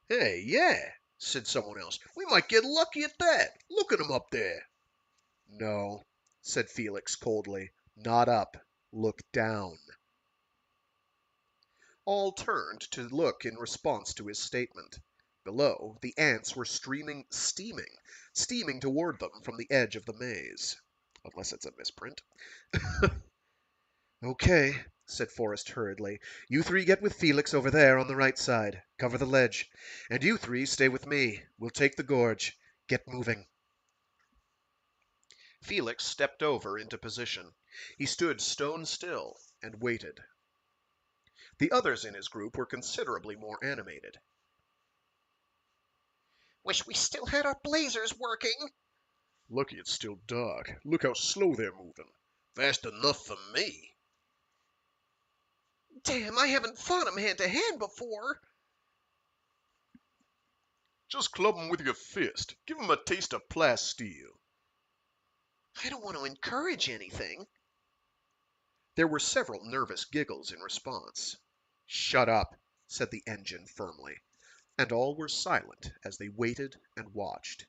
A: "Hey, yeah," said someone else. "We might get lucky at that. Look at 'em up there."
B: "No," said Felix coldly. "Not up. Look down." All turned to look in response to his statement. Below, the ants were steaming toward them from the edge of the maze. Unless it's a misprint. "Okay," said Forrest hurriedly. "You three get with Felix over there on the right side. Cover the ledge. And you three stay with me. We'll take the gorge. Get moving." Felix stepped over into position. He stood stone still and waited. The others in his group were considerably more animated.
C: Wish we still had our blazers working.
A: "Lucky it's still dark. Look how slow they're moving. Fast enough for me."
C: Damn, I haven't fought 'em hand to hand before.
A: "Just club 'em with your fist. Give 'em a taste of plasteel."
C: I don't want to encourage anything.
B: There were several nervous giggles in response. "Shut up," said the engine firmly, and all were silent as they waited and watched.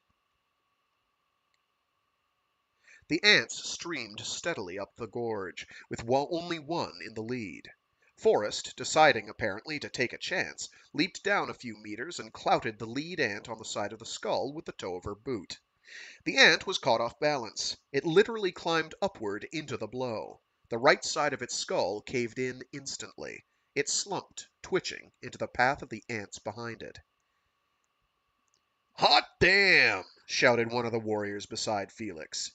B: The ants streamed steadily up the gorge, with only one in the lead. Forrest, deciding apparently to take a chance, leaped down a few meters and clouted the lead ant on the side of the skull with the toe of her boot. The ant was caught off balance. It literally climbed upward into the blow. The right side of its skull caved in instantly. It slumped, twitching, into the path of the ants behind it.
A: "Hot damn!"
B: shouted one of the warriors beside Felix.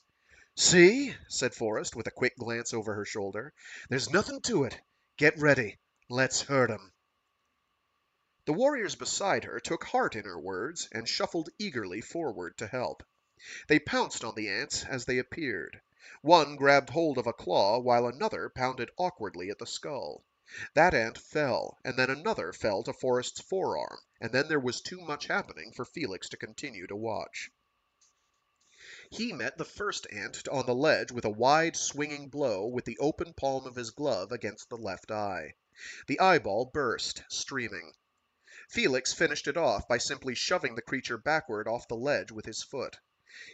B: "See?" said Forrest, with a quick glance over her shoulder. "There's nothing to it. Get ready. Let's hurt 'em." The warriors beside her took heart in her words and shuffled eagerly forward to help. They pounced on the ants as they appeared. One grabbed hold of a claw while another pounded awkwardly at the skull. That ant fell, and then another fell to Forrest's forearm, and then there was too much happening for Felix to continue to watch. He met the first ant on the ledge with a wide swinging blow with the open palm of his glove against the left eye. The eyeball burst, streaming. Felix finished it off by simply shoving the creature backward off the ledge with his foot.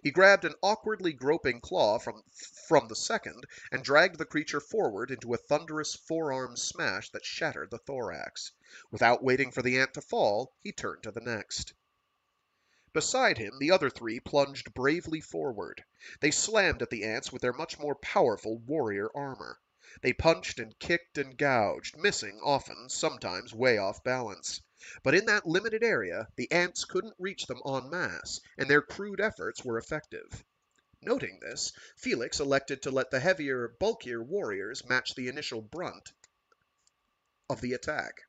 B: He grabbed an awkwardly groping claw from the second and dragged the creature forward into a thunderous forearm smash that shattered the thorax. Without waiting for the ant to fall, he turned to the next. Beside him, the other three plunged bravely forward. They slammed at the ants with their much more powerful warrior armor. They punched and kicked and gouged, missing often, sometimes way off balance. But in that limited area, the ants couldn't reach them en masse, and their crude efforts were effective. Noting this, Felix elected to let the heavier, bulkier warriors match the initial brunt of the attack.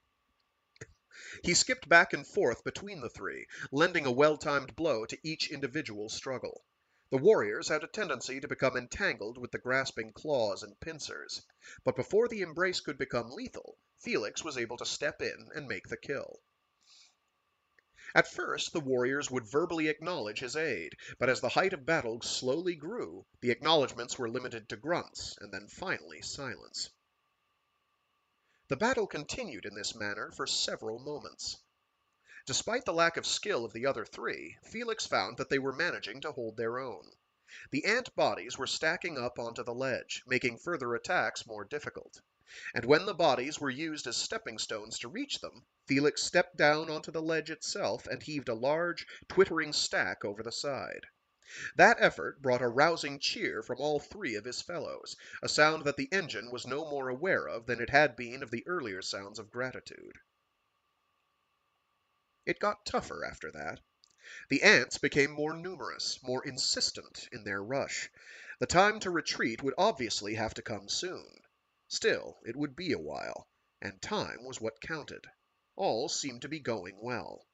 B: He skipped back and forth between the three, lending a well-timed blow to each individual struggle. The warriors had a tendency to become entangled with the grasping claws and pincers, but before the embrace could become lethal, Felix was able to step in and make the kill. At first, the warriors would verbally acknowledge his aid, but as the height of battle slowly grew, the acknowledgments were limited to grunts, and then finally silence. The battle continued in this manner for several moments. Despite the lack of skill of the other three, Felix found that they were managing to hold their own. The ant bodies were stacking up onto the ledge, making further attacks more difficult. And when the bodies were used as stepping stones to reach them, Felix stepped down onto the ledge itself and heaved a large, twittering stack over the side. That effort brought a rousing cheer from all three of his fellows, a sound that the engine was no more aware of than it had been of the earlier sounds of gratitude. It got tougher after that. The ants became more numerous, more insistent in their rush. The time to retreat would obviously have to come soon. Still, it would be a while, and time was what counted. All seemed to be going well.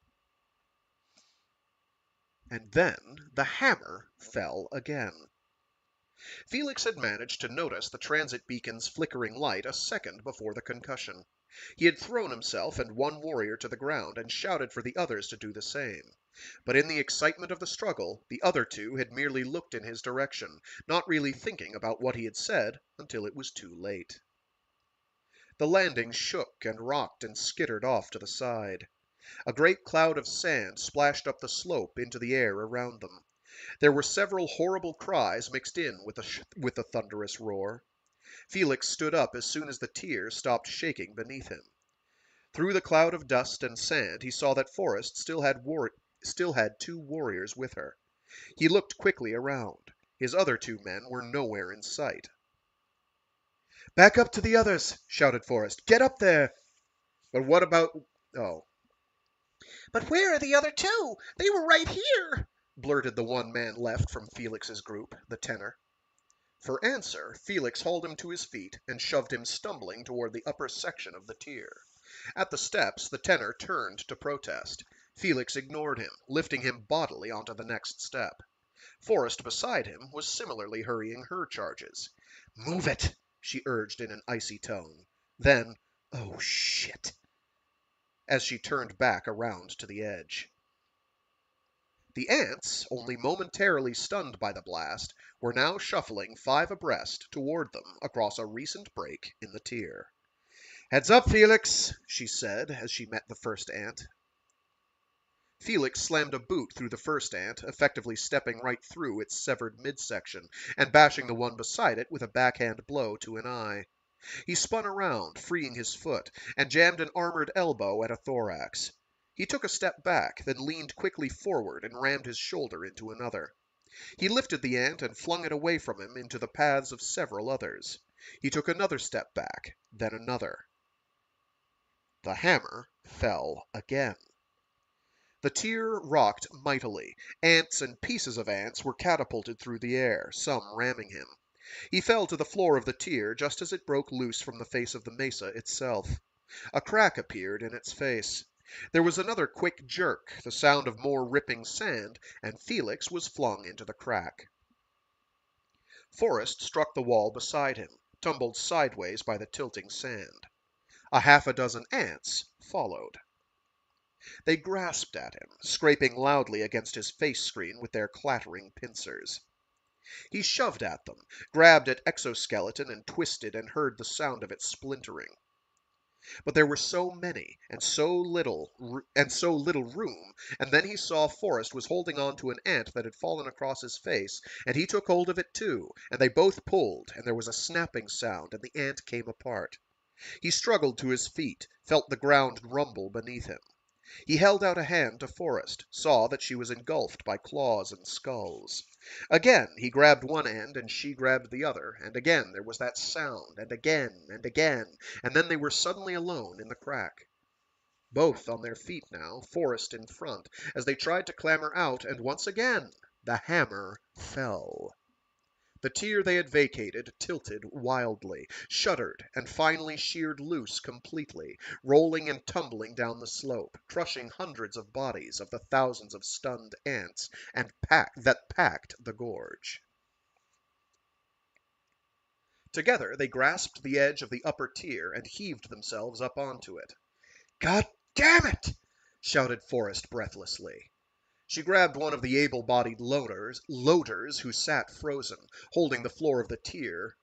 B: And then the hammer fell again. Felix had managed to notice the transit beacon's flickering light a second before the concussion. He had thrown himself and one warrior to the ground and shouted for the others to do the same. But in the excitement of the struggle, the other two had merely looked in his direction, not really thinking about what he had said until it was too late. The landing shook and rocked and skittered off to the side. A great cloud of sand splashed up the slope into the air around them. There were several horrible cries mixed in with the thunderous roar. Felix stood up as soon as the tears stopped shaking beneath him. Through the cloud of dust and sand he saw that Forrest still had two warriors with her. He looked quickly around. His other two men were nowhere in sight. "Back up to the others!" shouted Forrest. "Get up there!" "But what about... Oh."
C: But where are the other two? They were right here,
B: blurted the one man left from Felix's group, the tenor. For answer, Felix hauled him to his feet and shoved him stumbling toward the upper section of the tier. At the steps, the tenor turned to protest. Felix ignored him, lifting him bodily onto the next step. Forrest beside him was similarly hurrying her charges. "Move it!" she urged in an icy tone. Then, "Oh, shit!" as she turned back around to the edge. The ants, only momentarily stunned by the blast, were now shuffling 5 abreast toward them across a recent break in the tier. "Heads up, Felix," she said as she met the first ant. Felix slammed a boot through the first ant, effectively stepping right through its severed midsection and bashing the one beside it with a backhand blow to an eye. He spun around, freeing his foot, and jammed an armored elbow at a thorax. He took a step back, then leaned quickly forward and rammed his shoulder into another. He lifted the ant and flung it away from him into the paths of several others. He took another step back, then another. The hammer fell again. The tier rocked mightily. Ants and pieces of ants were catapulted through the air, some ramming him. He fell to the floor of the tier just as it broke loose from the face of the mesa itself. A crack appeared in its face. There was another quick jerk, the sound of more ripping sand, and Felix was flung into the crack. Forrest struck the wall beside him, tumbled sideways by the tilting sand. A dozen ants followed. They grasped at him, scraping loudly against his face screen with their clattering pincers. He shoved at them, grabbed at exoskeleton and twisted and heard the sound of it splintering. But there were so many, and so little room, and then he saw Forrest was holding on to an ant that had fallen across his face, and he took hold of it too, and they both pulled, and there was a snapping sound, and the ant came apart. He struggled to his feet, felt the ground rumble beneath him. He held out a hand to Forrest, saw that she was engulfed by claws and skulls. Again he grabbed one end and she grabbed the other, and again there was that sound, and again, and then they were suddenly alone in the crack. Both on their feet now, Forrest in front, as they tried to clamber out, and once again the hammer fell. The tier they had vacated tilted wildly, shuddered, and finally sheared loose completely, rolling and tumbling down the slope, crushing hundreds of bodies of the thousands of stunned ants that packed the gorge. Together they grasped the edge of the upper tier and heaved themselves up onto it. "God damn it!" shouted Forrest breathlessly. She grabbed one of the able-bodied loaders who sat frozen, holding the floor of the tier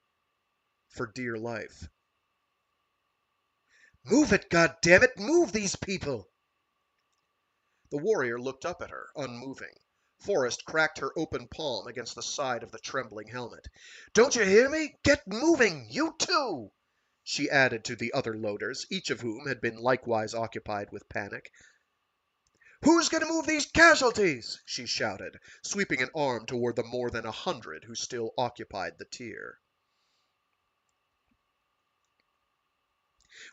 B: for dear life. "Move it, goddammit! Move these people!" The warrior looked up at her, unmoving. Forrest cracked her open palm against the side of the trembling helmet. "Don't you hear me? Get moving! You too!" she added to the other loaders, each of whom had been likewise occupied with panic. "Who's going to move these casualties?" she shouted, sweeping an arm toward the more than 100 who still occupied the tier.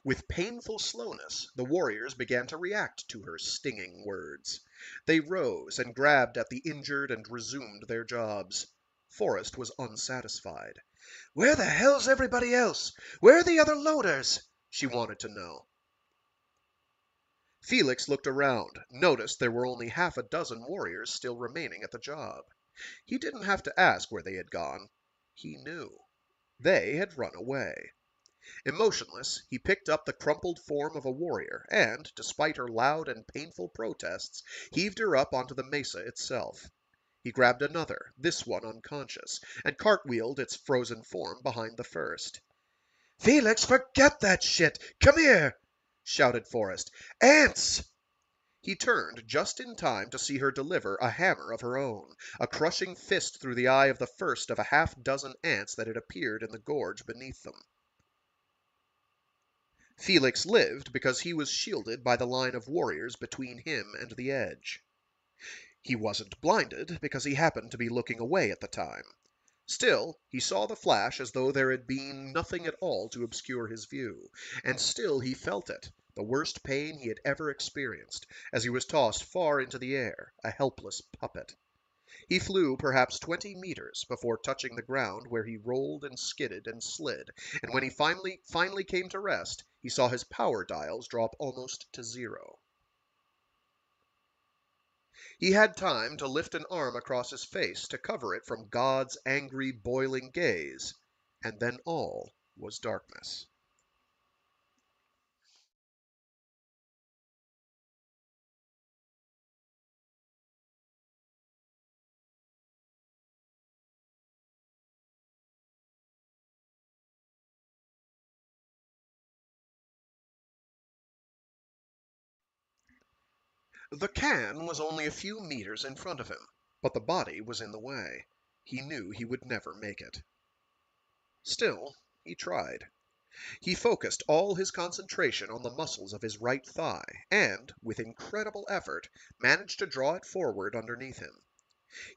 B: With painful slowness, the warriors began to react to her stinging words. They rose and grabbed at the injured and resumed their jobs. Forrest was unsatisfied. "Where the hell's everybody else? Where are the other loaders?" she wanted to know. Felix looked around, noticed there were only half a dozen warriors still remaining at the job. He didn't have to ask where they had gone. He knew. They had run away. Emotionless, he picked up the crumpled form of a warrior and, despite her loud and painful protests, heaved her up onto the mesa itself. He grabbed another, this one unconscious, and cartwheeled its frozen form behind the first. "Felix, forget that shit! Come here!" shouted Forrest. "Ants!" He turned just in time to see her deliver a hammer of her own, a crushing fist through the eye of the first of a half-dozen ants that had appeared in the gorge beneath them. Felix lived because he was shielded by the line of warriors between him and the edge. He wasn't blinded because he happened to be looking away at the time. Still, he saw the flash as though there had been nothing at all to obscure his view, and still he felt it, the worst pain he had ever experienced, as he was tossed far into the air, a helpless puppet. He flew perhaps 20 meters before touching the ground, where he rolled and skidded and slid, and when he finally came to rest, he saw his power dials drop almost to zero. He had time to lift an arm across his face to cover it from God's angry, boiling gaze, and then all was darkness. The can was only a few meters in front of him, but the body was in the way. He knew he would never make it. Still, he tried. He focused all his concentration on the muscles of his right thigh, and, with incredible effort, managed to draw it forward underneath him.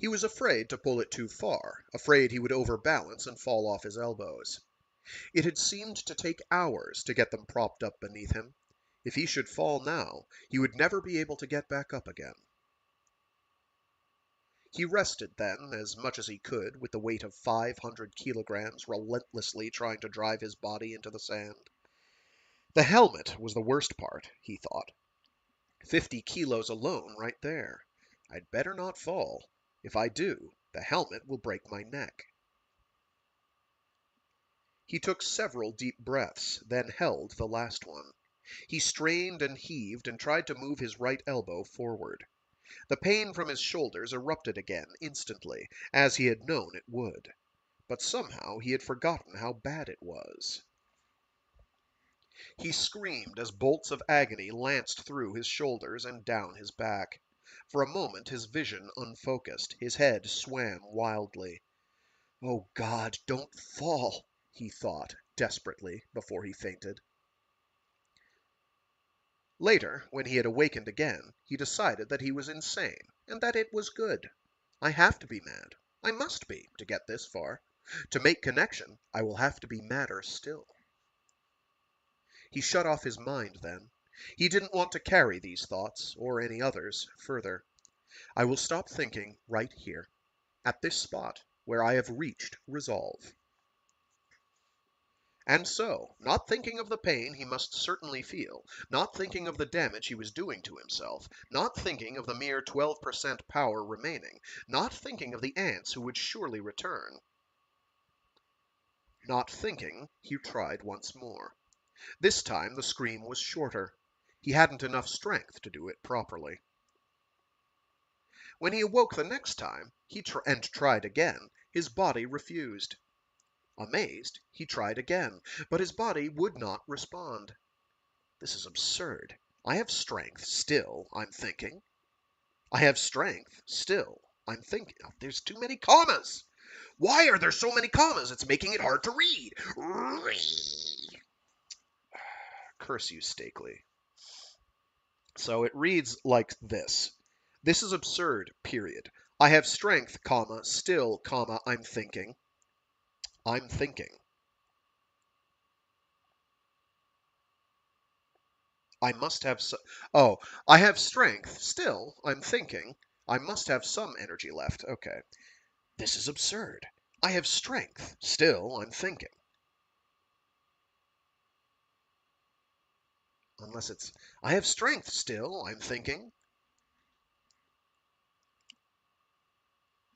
B: He was afraid to pull it too far, afraid he would overbalance and fall off his elbows. It had seemed to take hours to get them propped up beneath him. If he should fall now, he would never be able to get back up again. He rested then, as much as he could, with the weight of 500 kilograms relentlessly trying to drive his body into the sand. The helmet was the worst part, he thought. 50 kilos alone right there. I'd better not fall. If I do, the helmet will break my neck. He took several deep breaths, then held the last one. He strained and heaved and tried to move his right elbow forward. The pain from his shoulders erupted again instantly, as he had known it would. But somehow he had forgotten how bad it was. He screamed as bolts of agony lanced through his shoulders and down his back. For a moment his vision unfocused, his head swam wildly. "Oh God, don't fall," he thought desperately before he fainted. Later, when he had awakened again, he decided that he was insane, and that it was good. I have to be mad. I must be, to get this far. To make connection, I will have to be madder still. He shut off his mind then. He didn't want to carry these thoughts, or any others, further. I will stop thinking right here, at this spot, where I have reached resolve. And so, not thinking of the pain he must certainly feel, not thinking of the damage he was doing to himself, not thinking of the mere 12% power remaining, not thinking of the ants who would surely return, not thinking, he tried once more. This time the scream was shorter. He hadn't enough strength to do it properly. When he awoke the next time, and tried again, his body refused. Amazed, he tried again, but his body would not respond. This is absurd. I have strength, still, I'm thinking. I have strength, still, I'm thinking. Oh, there's too many commas! Why are there so many commas? It's making it hard to read. Curse you, Steakley. So it reads like this. This is absurd, period. I have strength, comma, still, comma, I'm thinking. I'm thinking. I must have so- Oh, I have strength. Still, I'm thinking. I must have some energy left. Okay. This is absurd. I have strength. Still, I'm thinking. Unless it's I have strength. Still, I'm thinking.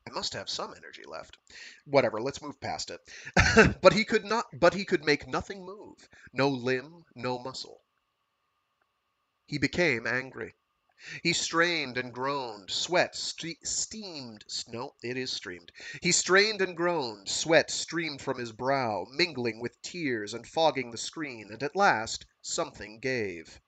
B: I must have some energy left. Whatever, let's move past it. But he could make nothing move. No limb, no muscle. He became angry. He strained and groaned. Sweat steamed. No, it is streamed. He strained and groaned. Sweat streamed from his brow, mingling with tears and fogging the screen, and at last something gave.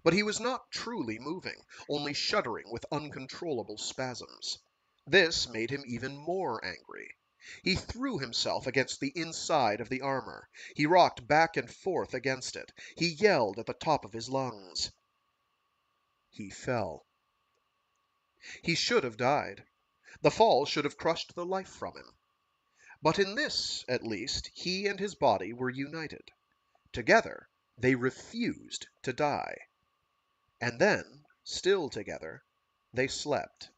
B: But he was not truly moving, only shuddering with uncontrollable spasms. This made him even more angry. He threw himself against the inside of the armor. He rocked back and forth against it. He yelled at the top of his lungs. He fell. He should have died. The fall should have crushed the life from him. But in this, at least, he and his body were united. Together, they refused to die. And then, still together, they slept.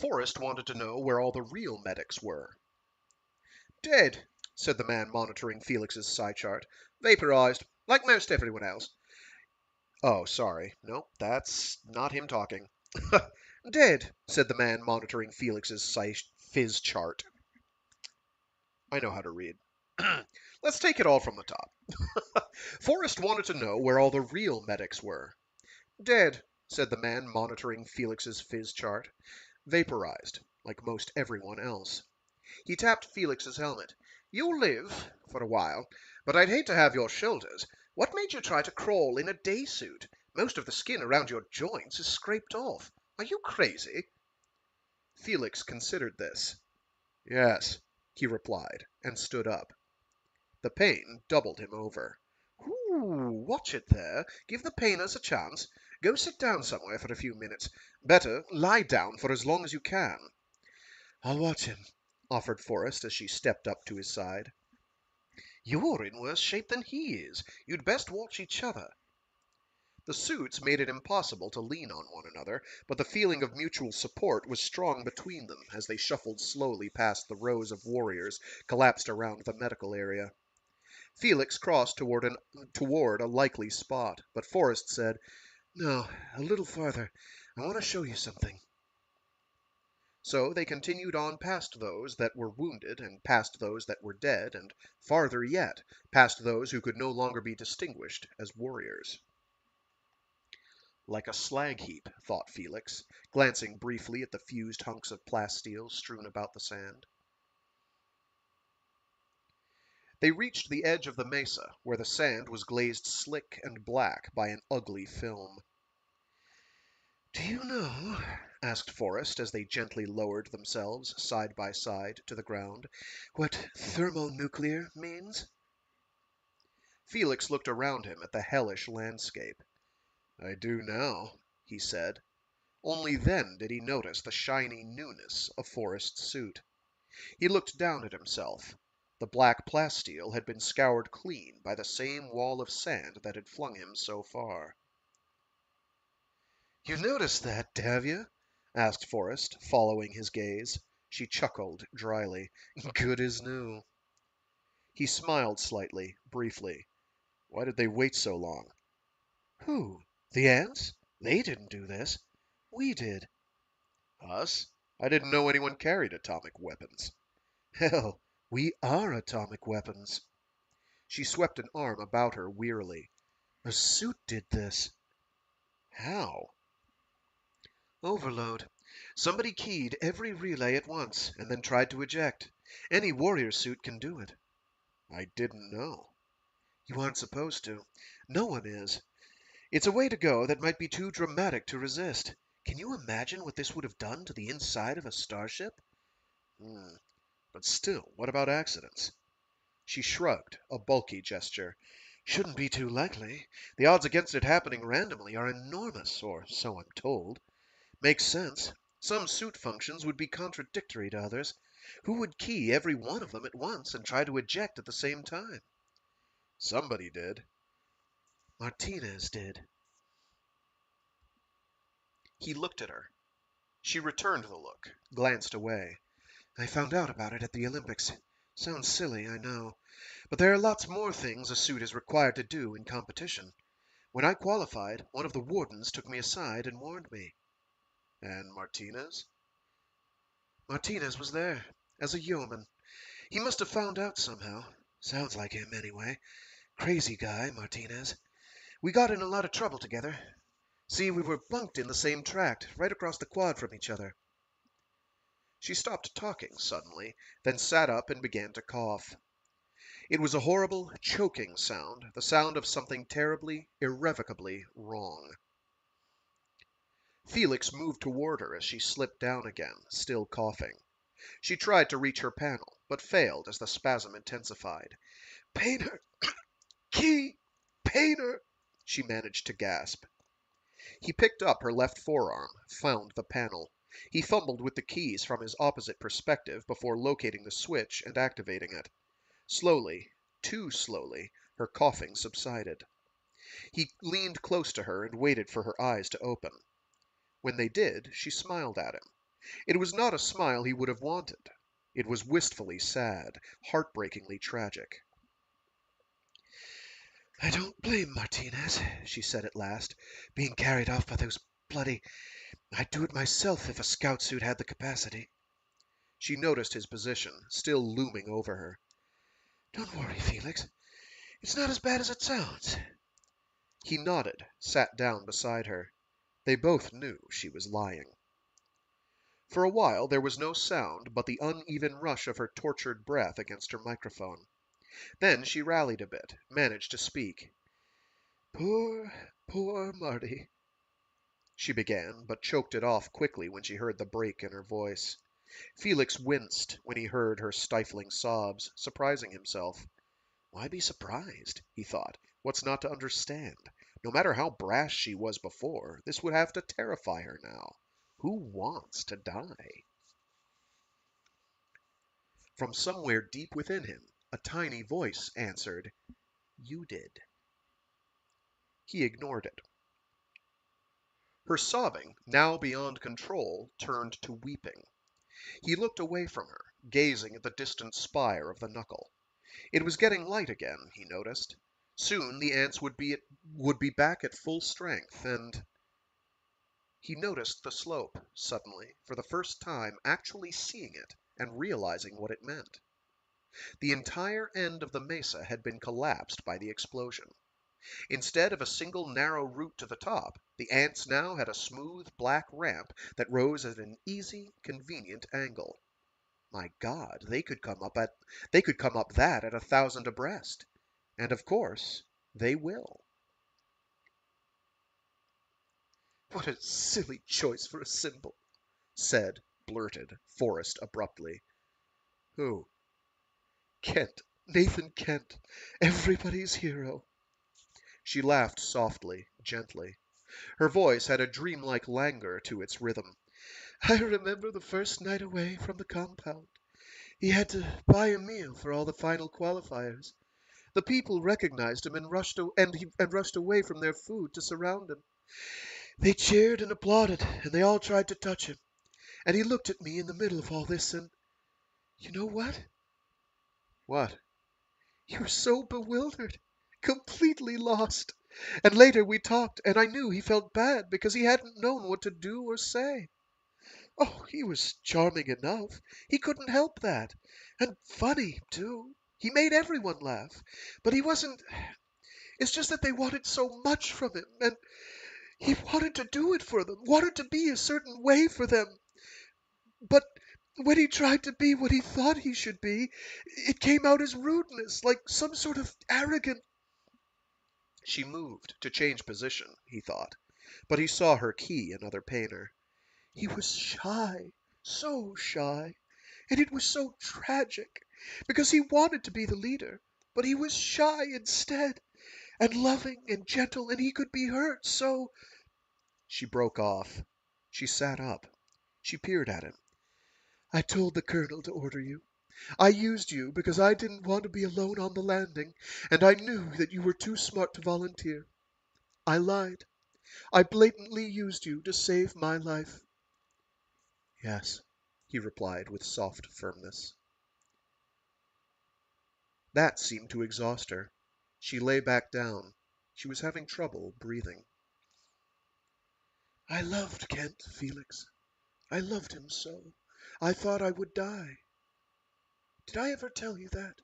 B: Forrest wanted to know where all the real medics were. Dead, said the man monitoring Felix's psi chart. Vaporized, like most everyone else. Oh, sorry. No, that's not him talking. Dead, said the man monitoring Felix's phys chart. I know how to read. Let's take it all from the top. Forrest wanted to know where all the real medics were. Dead, said the man monitoring Felix's phys chart. Vaporized, like most everyone else. He tapped Felix's helmet. You'll live, for a while, but I'd hate to have your shoulders. What made you try to crawl in a day suit? Most of the skin around your joints is scraped off. Are you crazy? Felix considered this. Yes, he replied, and stood up. The pain doubled him over. Ooh, watch it there. Give the painers a chance. Go sit down somewhere for a few minutes. Better, lie down for as long as you can. I'll watch him, offered Forrest as she stepped up to his side. You're in worse shape than he is. You'd best watch each other. The suits made it impossible to lean on one another, but the feeling of mutual support was strong between them as they shuffled slowly past the rows of warriors collapsed around the medical area. Felix crossed toward a likely spot, but Forrest said, No, a little farther. I want to show you something. So they continued on past those that were wounded, and past those that were dead, and farther yet, past those who could no longer be distinguished as warriors. Like a slag heap, thought Felix, glancing briefly at the fused hunks of plasteel strewn about the sand. They reached the edge of the mesa, where the sand was glazed slick and black by an ugly film. Do you know, asked Forrest as they gently lowered themselves, side by side, to the ground, what thermonuclear means? Felix looked around him at the hellish landscape. I do now, he said. Only then did he notice the shiny newness of Forrest's suit. He looked down at himself. The black plasteel had been scoured clean by the same wall of sand that had flung him so far. You noticed that, have you? Asked Forrest, following his gaze. She chuckled dryly. Good as new. He smiled slightly, briefly. Why did they wait so long? Who? The ants? They didn't do this. We did. Us? I didn't know anyone carried atomic weapons. Hell, we are atomic weapons. She swept an arm about her wearily. A suit did this. How? Overload. Somebody keyed every relay at once and then tried to eject. Any warrior suit can do it. I didn't know. You aren't supposed to. No one is. It's a way to go that might be too dramatic to resist. Can you imagine what this would have done to the inside of a starship? But still, what about accidents? She shrugged, a bulky gesture. Shouldn't be too likely. The odds against it happening randomly are enormous, or so I'm told. Makes sense. Some suit functions would be contradictory to others. Who would key every one of them at once and try to eject at the same time? Somebody did. Martinez did.
A: He looked at her. She returned the look,
B: Glanced away. I found out about it at the Olympics. Sounds silly, I know. But there are lots more things a suit is required to do in competition. When I qualified, one of the wardens took me aside and warned me.
A: And Martinez?
B: Martinez was there, as a yeoman. He must have found out somehow. Sounds like him, anyway. Crazy guy, Martinez. We got in a lot of trouble together. See, we were bunked in the same tract, right across the quad from each other.
A: She stopped talking suddenly, then sat up and began to cough. It was a horrible, choking sound, the sound of something terribly, irrevocably wrong. Felix moved toward her as she slipped down again, still coughing. She tried to reach her panel, but failed as the spasm intensified.
B: Painter! Key! Painter! She managed to gasp.
A: He picked up her left forearm, found the panel. He fumbled with the keys from his opposite perspective before locating the switch and activating it. Slowly, too slowly, her coughing subsided. He leaned close to her and waited for her eyes to open. When they did, she smiled at him. It was not a smile he would have wanted. It was wistfully sad, heartbreakingly tragic.
B: I don't blame Martinez, she said at last, being carried off by those bloody... I'd do it myself if a scout suit had the capacity.
A: She noticed his position, still looming over her.
B: Don't worry, Felix. It's not as bad as it sounds.
A: He nodded, sat down beside her. They both knew she was lying. For a while there was no sound but the uneven rush of her tortured breath against her microphone. Then she rallied a bit, managed to speak.
B: Poor, poor Marty,
A: she began, but choked it off quickly when she heard the break in her voice. Felix winced when he heard her stifling sobs, surprising himself. Why be surprised? He thought. What's not to understand? No matter how brash she was before, this would have to terrify her now. Who wants to die? From somewhere deep within him, a tiny voice answered, You did. He ignored it. Her sobbing, now beyond control, turned to weeping. He looked away from her, gazing at the distant spire of the knuckle. It was getting light again, he noticed. Soon the ants would be back at full strength, and... He noticed the slope, suddenly, for the first time actually seeing it and realizing what it meant. The entire end of the mesa had been collapsed by the explosion. Instead of a single narrow route to the top, the ants now had a smooth black ramp that rose at an easy, convenient angle. My God, they could come up that at 1,000 abreast. And of course, they will.
B: what a silly choice for a symbol,
A: blurted Forrest abruptly. Who?
B: Kent, Nathan Kent, everybody's hero.
A: She laughed softly, gently. Her voice had a dreamlike languor to its rhythm.
B: I remember the first night away from the compound. He had to buy a meal for all the final qualifiers. The people recognized him and rushed away from their food to surround him. They cheered and applauded, and they all tried to touch him. And he looked at me in the middle of all this, and you know what?
A: What?
B: He was so bewildered, completely lost. And later we talked, and I knew he felt bad because he hadn't known what to do or say. Oh, he was charming enough. He couldn't help that. And funny, too. He made everyone laugh. But he wasn't... It's just that they wanted so much from him, and he wanted to do it for them, wanted to be a certain way for them. But when he tried to be what he thought he should be, it came out as rudeness, like some sort of arrogant...
A: She moved to change position, he thought, but he saw her key another painter.
B: He was shy, so shy. And it was so tragic, because he wanted to be the leader, but he was shy instead, and loving and gentle, and he could be hurt, so—" She broke off. She sat up. She peered at him. "I told the colonel to order you. I used you because I didn't want to be alone on the landing, and I knew that you were too smart to volunteer. I lied. I blatantly used you to save my life." "Yes," he replied with soft firmness. That seemed to exhaust her. She lay back down. She was having trouble breathing. "I loved Kent, Felix. I loved him so. I thought I would die. Did I ever tell you that?"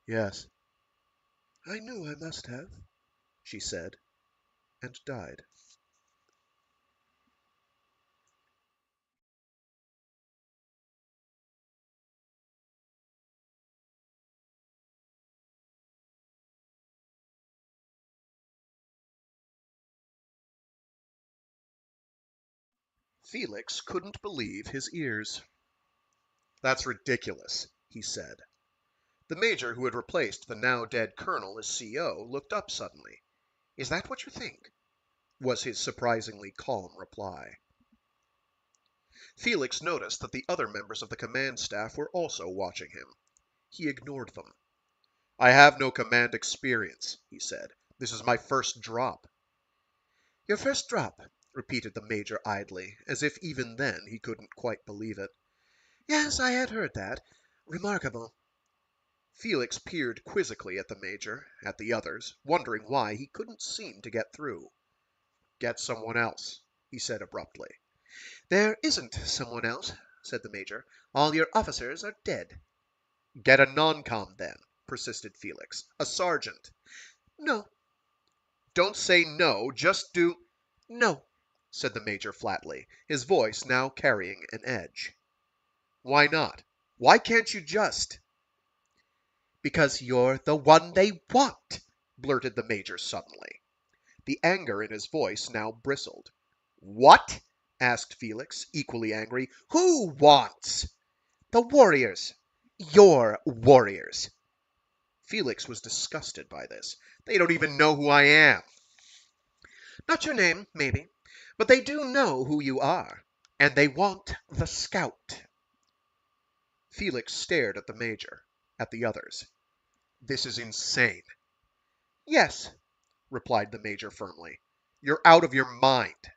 B: "Yes." "I knew I must have," she said, and died. Felix couldn't believe his ears. "That's ridiculous," he said. The major who had replaced the now dead colonel as CO looked up suddenly. "Is that what you think?" was his surprisingly calm reply. Felix noticed that the other members of the command staff were also watching him. He ignored them. "I have no command experience," he said. "This is my first drop." "Your first drop," repeated the major idly, as if even then he couldn't quite believe it. "Yes, I had heard that. Remarkable." Felix peered quizzically at the major, at the others, wondering why he couldn't seem to get through. "Get someone else," he said abruptly. "There isn't someone else," said the major. "All your officers are dead." "Get a non-com, then," persisted Felix. "A sergeant." "No." "Don't say no. Just do—" "No," said the major flatly, his voice now carrying an edge. "Why not? Why can't you just—" "Because you're the one they want," blurted the major suddenly. The anger in his voice now bristled. "What?" asked Felix, equally angry. "Who wants?" "The warriors. Your warriors." Felix was disgusted by this. "They don't even know who I am." "Not your name, maybe, but they do know who you are. And they want the scout." Felix stared at the major, at the others. "This is insane." "Yes," replied the major firmly. "You're out of your mind."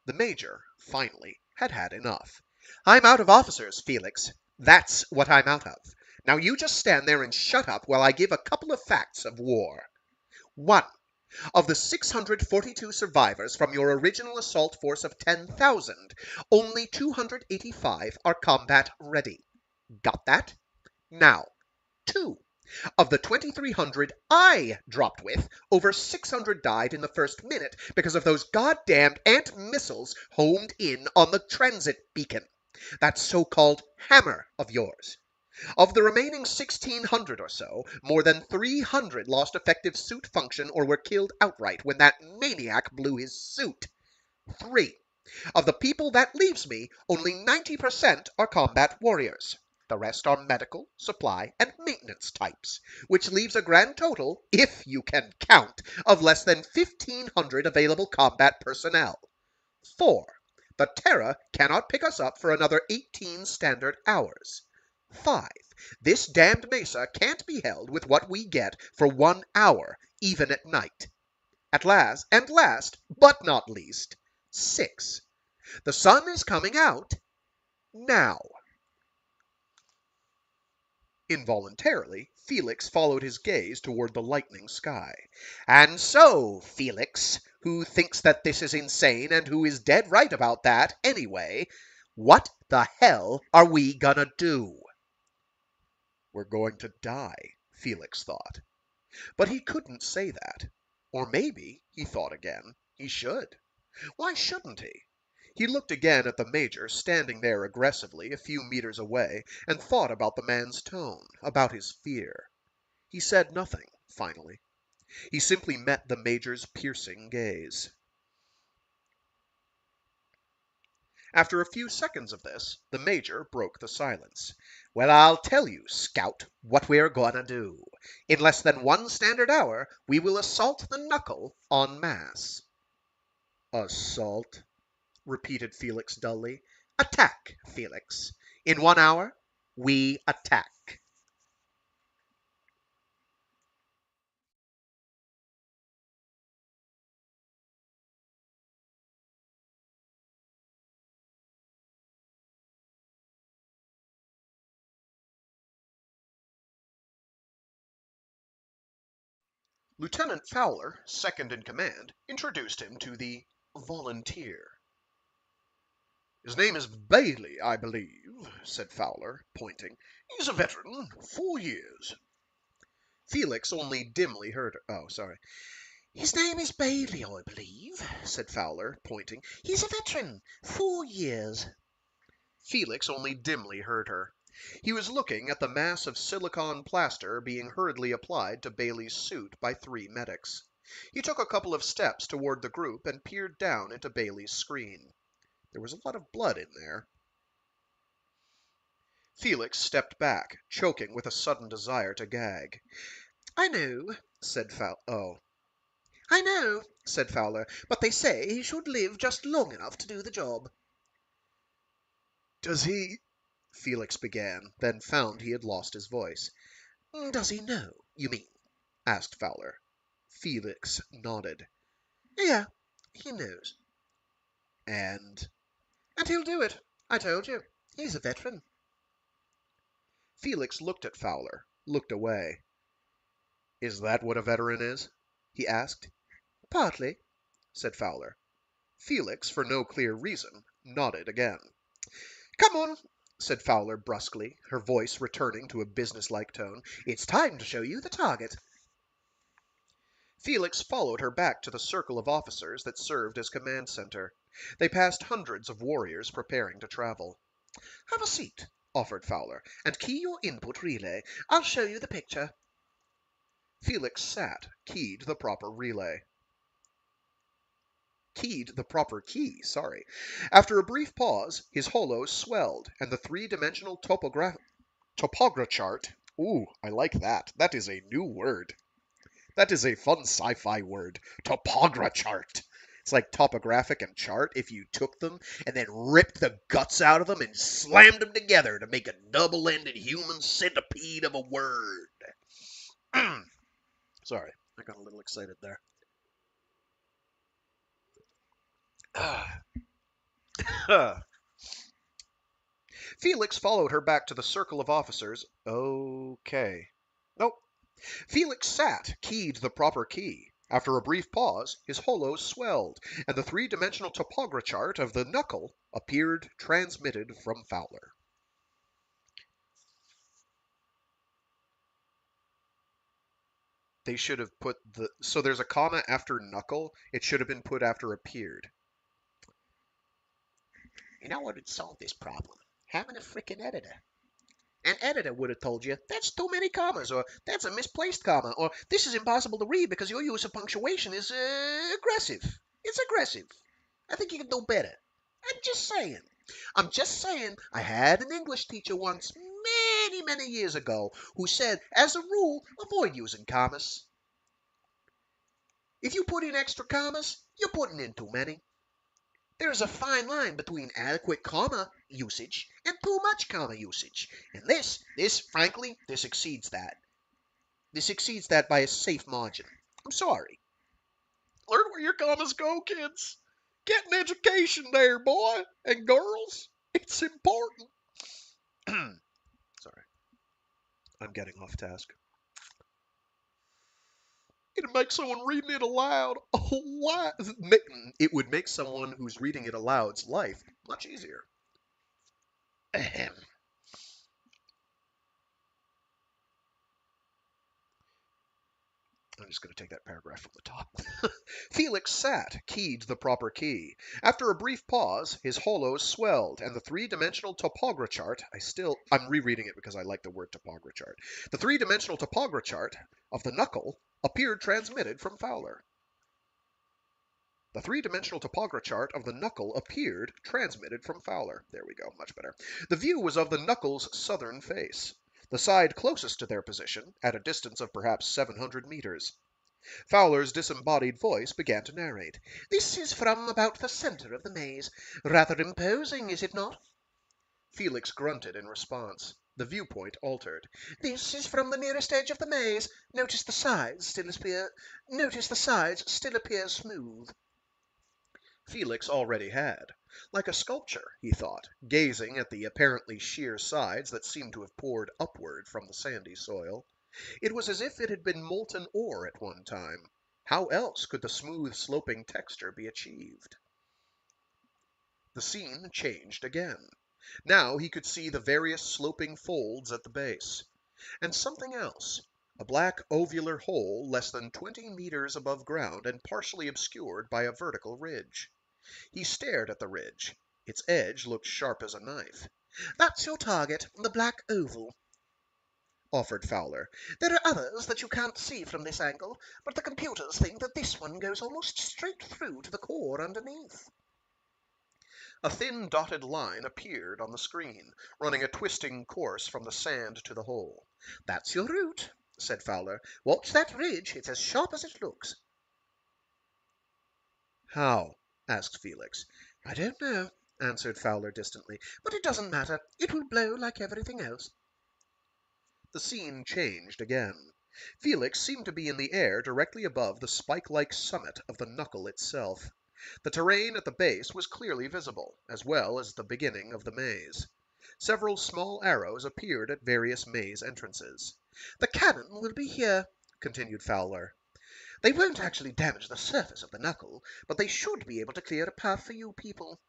B: The major, finally, had had enough. "I'm out of officers, Felix. That's what I'm out of. Now you just stand there and shut up while I give a couple of facts of war. 1. Of the 642 survivors from your original assault force of 10,000, only 285 are combat ready. Got that? Now, 2. Of the 2,300 I dropped with, over 600 died in the first minute because of those goddamned ant missiles homed in on the transit beacon. That so-called hammer of yours. Of the remaining 1,600 or so, more than 300 lost effective suit function or were killed outright when that maniac blew his suit. 3. Of the people that leaves me, only 90% are combat warriors. The rest are medical, supply, and maintenance types, which leaves a grand total, if you can count, of less than 1,500 available combat personnel. 4. The Terra cannot pick us up for another 18 standard hours. 5. This damned mesa can't be held with what we get for 1 hour, even at night. At last, but not least, 6. The sun is coming out now." Involuntarily, Felix followed his gaze toward the lightning sky. "And so, Felix, who thinks that this is insane and who is dead right about that, anyway, what the hell are we gonna do?" "We're going to die," Felix thought. But he couldn't say that. Or maybe, he thought again, he should. Why shouldn't he? He looked again at the major, standing there aggressively, a few meters away, and thought about the man's tone, about his fear. He said nothing, finally. He simply met the major's piercing gaze. After a few seconds of this, the Major broke the silence. Well, I'll tell you, Scout, what we're gonna do. In less than 1 standard hour, we will assault the Knuckle en masse. Assault? Repeated Felix dully. Attack, Felix. In 1 hour, we attack.
A: Lieutenant Fowler, second in command, introduced him to the volunteer.
B: His name is Bailey, I believe, said Fowler, pointing.
A: He's a veteran, 4 years.
B: Felix only dimly heard her. Oh, sorry.
C: His name is Bailey, I believe, said Fowler, pointing. He's a veteran, 4 years.
B: Felix only dimly heard her. He was looking at the mass of silicon plaster being hurriedly applied to Bailey's suit by 3 medics. He took a couple of steps toward the group and peered down into Bailey's screen. There was a lot of blood in there. Felix stepped back, choking with a sudden desire to gag.
C: I know,
B: said Fowler,
C: but they say he should live just long enough to do the job.
B: Does he? Felix began, then found he had lost his voice.
C: Does he know, you mean?
B: Asked Fowler. Felix nodded.
C: Yeah, he knows.
B: And
C: he'll do it. I told you. He's a veteran.
B: Felix looked at Fowler, looked away. Is that what a veteran is? He asked.
C: Partly,
B: said Fowler. Felix, for no clear reason, nodded again.
C: Come on,
B: said Fowler brusquely, her voice returning to a businesslike tone.
C: It's time to show you the target.
B: Felix followed her back to the circle of officers that served as command center. They passed hundreds of warriors preparing to travel.
C: Have a seat,
B: offered Fowler,
C: and key your input relay. I'll show you the picture.
B: Felix sat, keyed the proper relay. Keyed the proper key, sorry. After a brief pause, his holo swelled, and the 3-dimensional topograchart. Ooh, I like that. That is a new word. That is a fun sci-fi word. Topograchart. It's like topographic and chart if you took them and then ripped the guts out of them and slammed them together to make a double-ended human centipede of a word. Sorry, I got a little excited there. Felix followed her back to the circle of officers. Okay. Nope. Felix sat, keyed the proper key. After a brief pause, his holo swelled, and the 3-dimensional topograchart of the Knuckle appeared transmitted from Fowler. They should have put the... So there's a comma after Knuckle. It should have been put after appeared.
C: You know what would solve this problem? Having a frickin' editor. An editor would have told you, that's too many commas, or that's a misplaced comma, or this is impossible to read because your use of punctuation is aggressive. It's aggressive. I think you can do better. I'm just saying, I had an English teacher once, many, many years ago, who said, as a rule, avoid using commas. If you put in extra commas, you're putting in too many. There is a fine line between adequate comma usage and too much comma usage. And frankly, this exceeds that. This exceeds that by a safe margin. I'm sorry.
A: Learn where your commas go, kids. Get an education there, boy and girls. It's important.
B: Sorry. I'm getting off task.
A: It'd make someone reading it aloud. Oh, why?
B: It would make someone who's reading it aloud's life much easier.
C: Ahem.
B: I'm just going to take that paragraph from the top. Felix sat, keyed the proper key. After a brief pause, his holo swelled, and the 3-dimensional topograchart, I'm rereading it because I like the word topograchart. The 3-dimensional topograchart of the Knuckle appeared transmitted from Fowler. The three-dimensional topography chart of the knuckle appeared, transmitted from Fowler. There we go, much better. The view was of the knuckle's southern face, the side closest to their position, at a distance of perhaps 700 meters. Fowler's disembodied voice began to narrate.
C: This is from about the center of the maze. Rather imposing, is it not?
B: Felix grunted in response. The viewpoint altered.
C: This is from the nearest edge of the maze. Notice the sides still appear smooth.
B: Felix already had. Like a sculpture, he thought, gazing at the apparently sheer sides that seemed to have poured upward from the sandy soil. It was as if it had been molten ore at one time. How else could the smooth sloping texture be achieved? The scene changed again. Now he could see the various sloping folds at the base. And something else. A black ovular hole less than 20 meters above ground and partially obscured by a vertical ridge. He stared at the ridge. Its edge looked sharp as a knife.
C: That's your target, the black oval,
B: offered Fowler.
C: There are others that you can't see from this angle, but the computers think that this one goes almost straight through to the core underneath.
B: A thin dotted line appeared on the screen, running a twisting course from the sand to the hole.
C: That's your route, said Fowler. Watch that ridge. It's as sharp as it looks.
B: How? Asked Felix.
C: I don't know, answered Fowler distantly, but it doesn't matter. It will blow like everything else.
B: The scene changed again. Felix seemed to be in the air directly above the spike-like summit of the knuckle itself. The terrain at the base was clearly visible, as well as the beginning of the maze. Several small arrows appeared at various maze entrances.
C: The cannon will be here, continued Fowler. They won't actually damage the surface of the knuckle, but they should be able to clear a path for you people.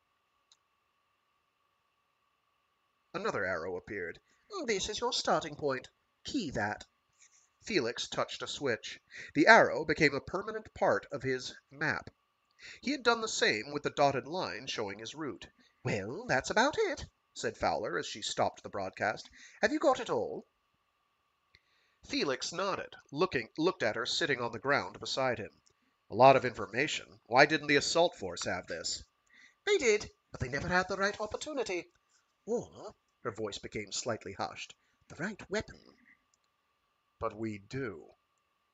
B: Another arrow appeared.
C: This is your starting point. Key that.
B: Felix touched a switch. The arrow became a permanent part of his map. He had done the same with the dotted line showing his route.
C: Well, that's about it, said Fowler as she stopped the broadcast. Have you got it all?
B: Felix nodded, looked at her sitting on the ground beside him. A lot of information. Why didn't the assault force have this?
C: They did, but they never had the right opportunity. Or, her voice became slightly hushed, the right weapon.
B: But we do,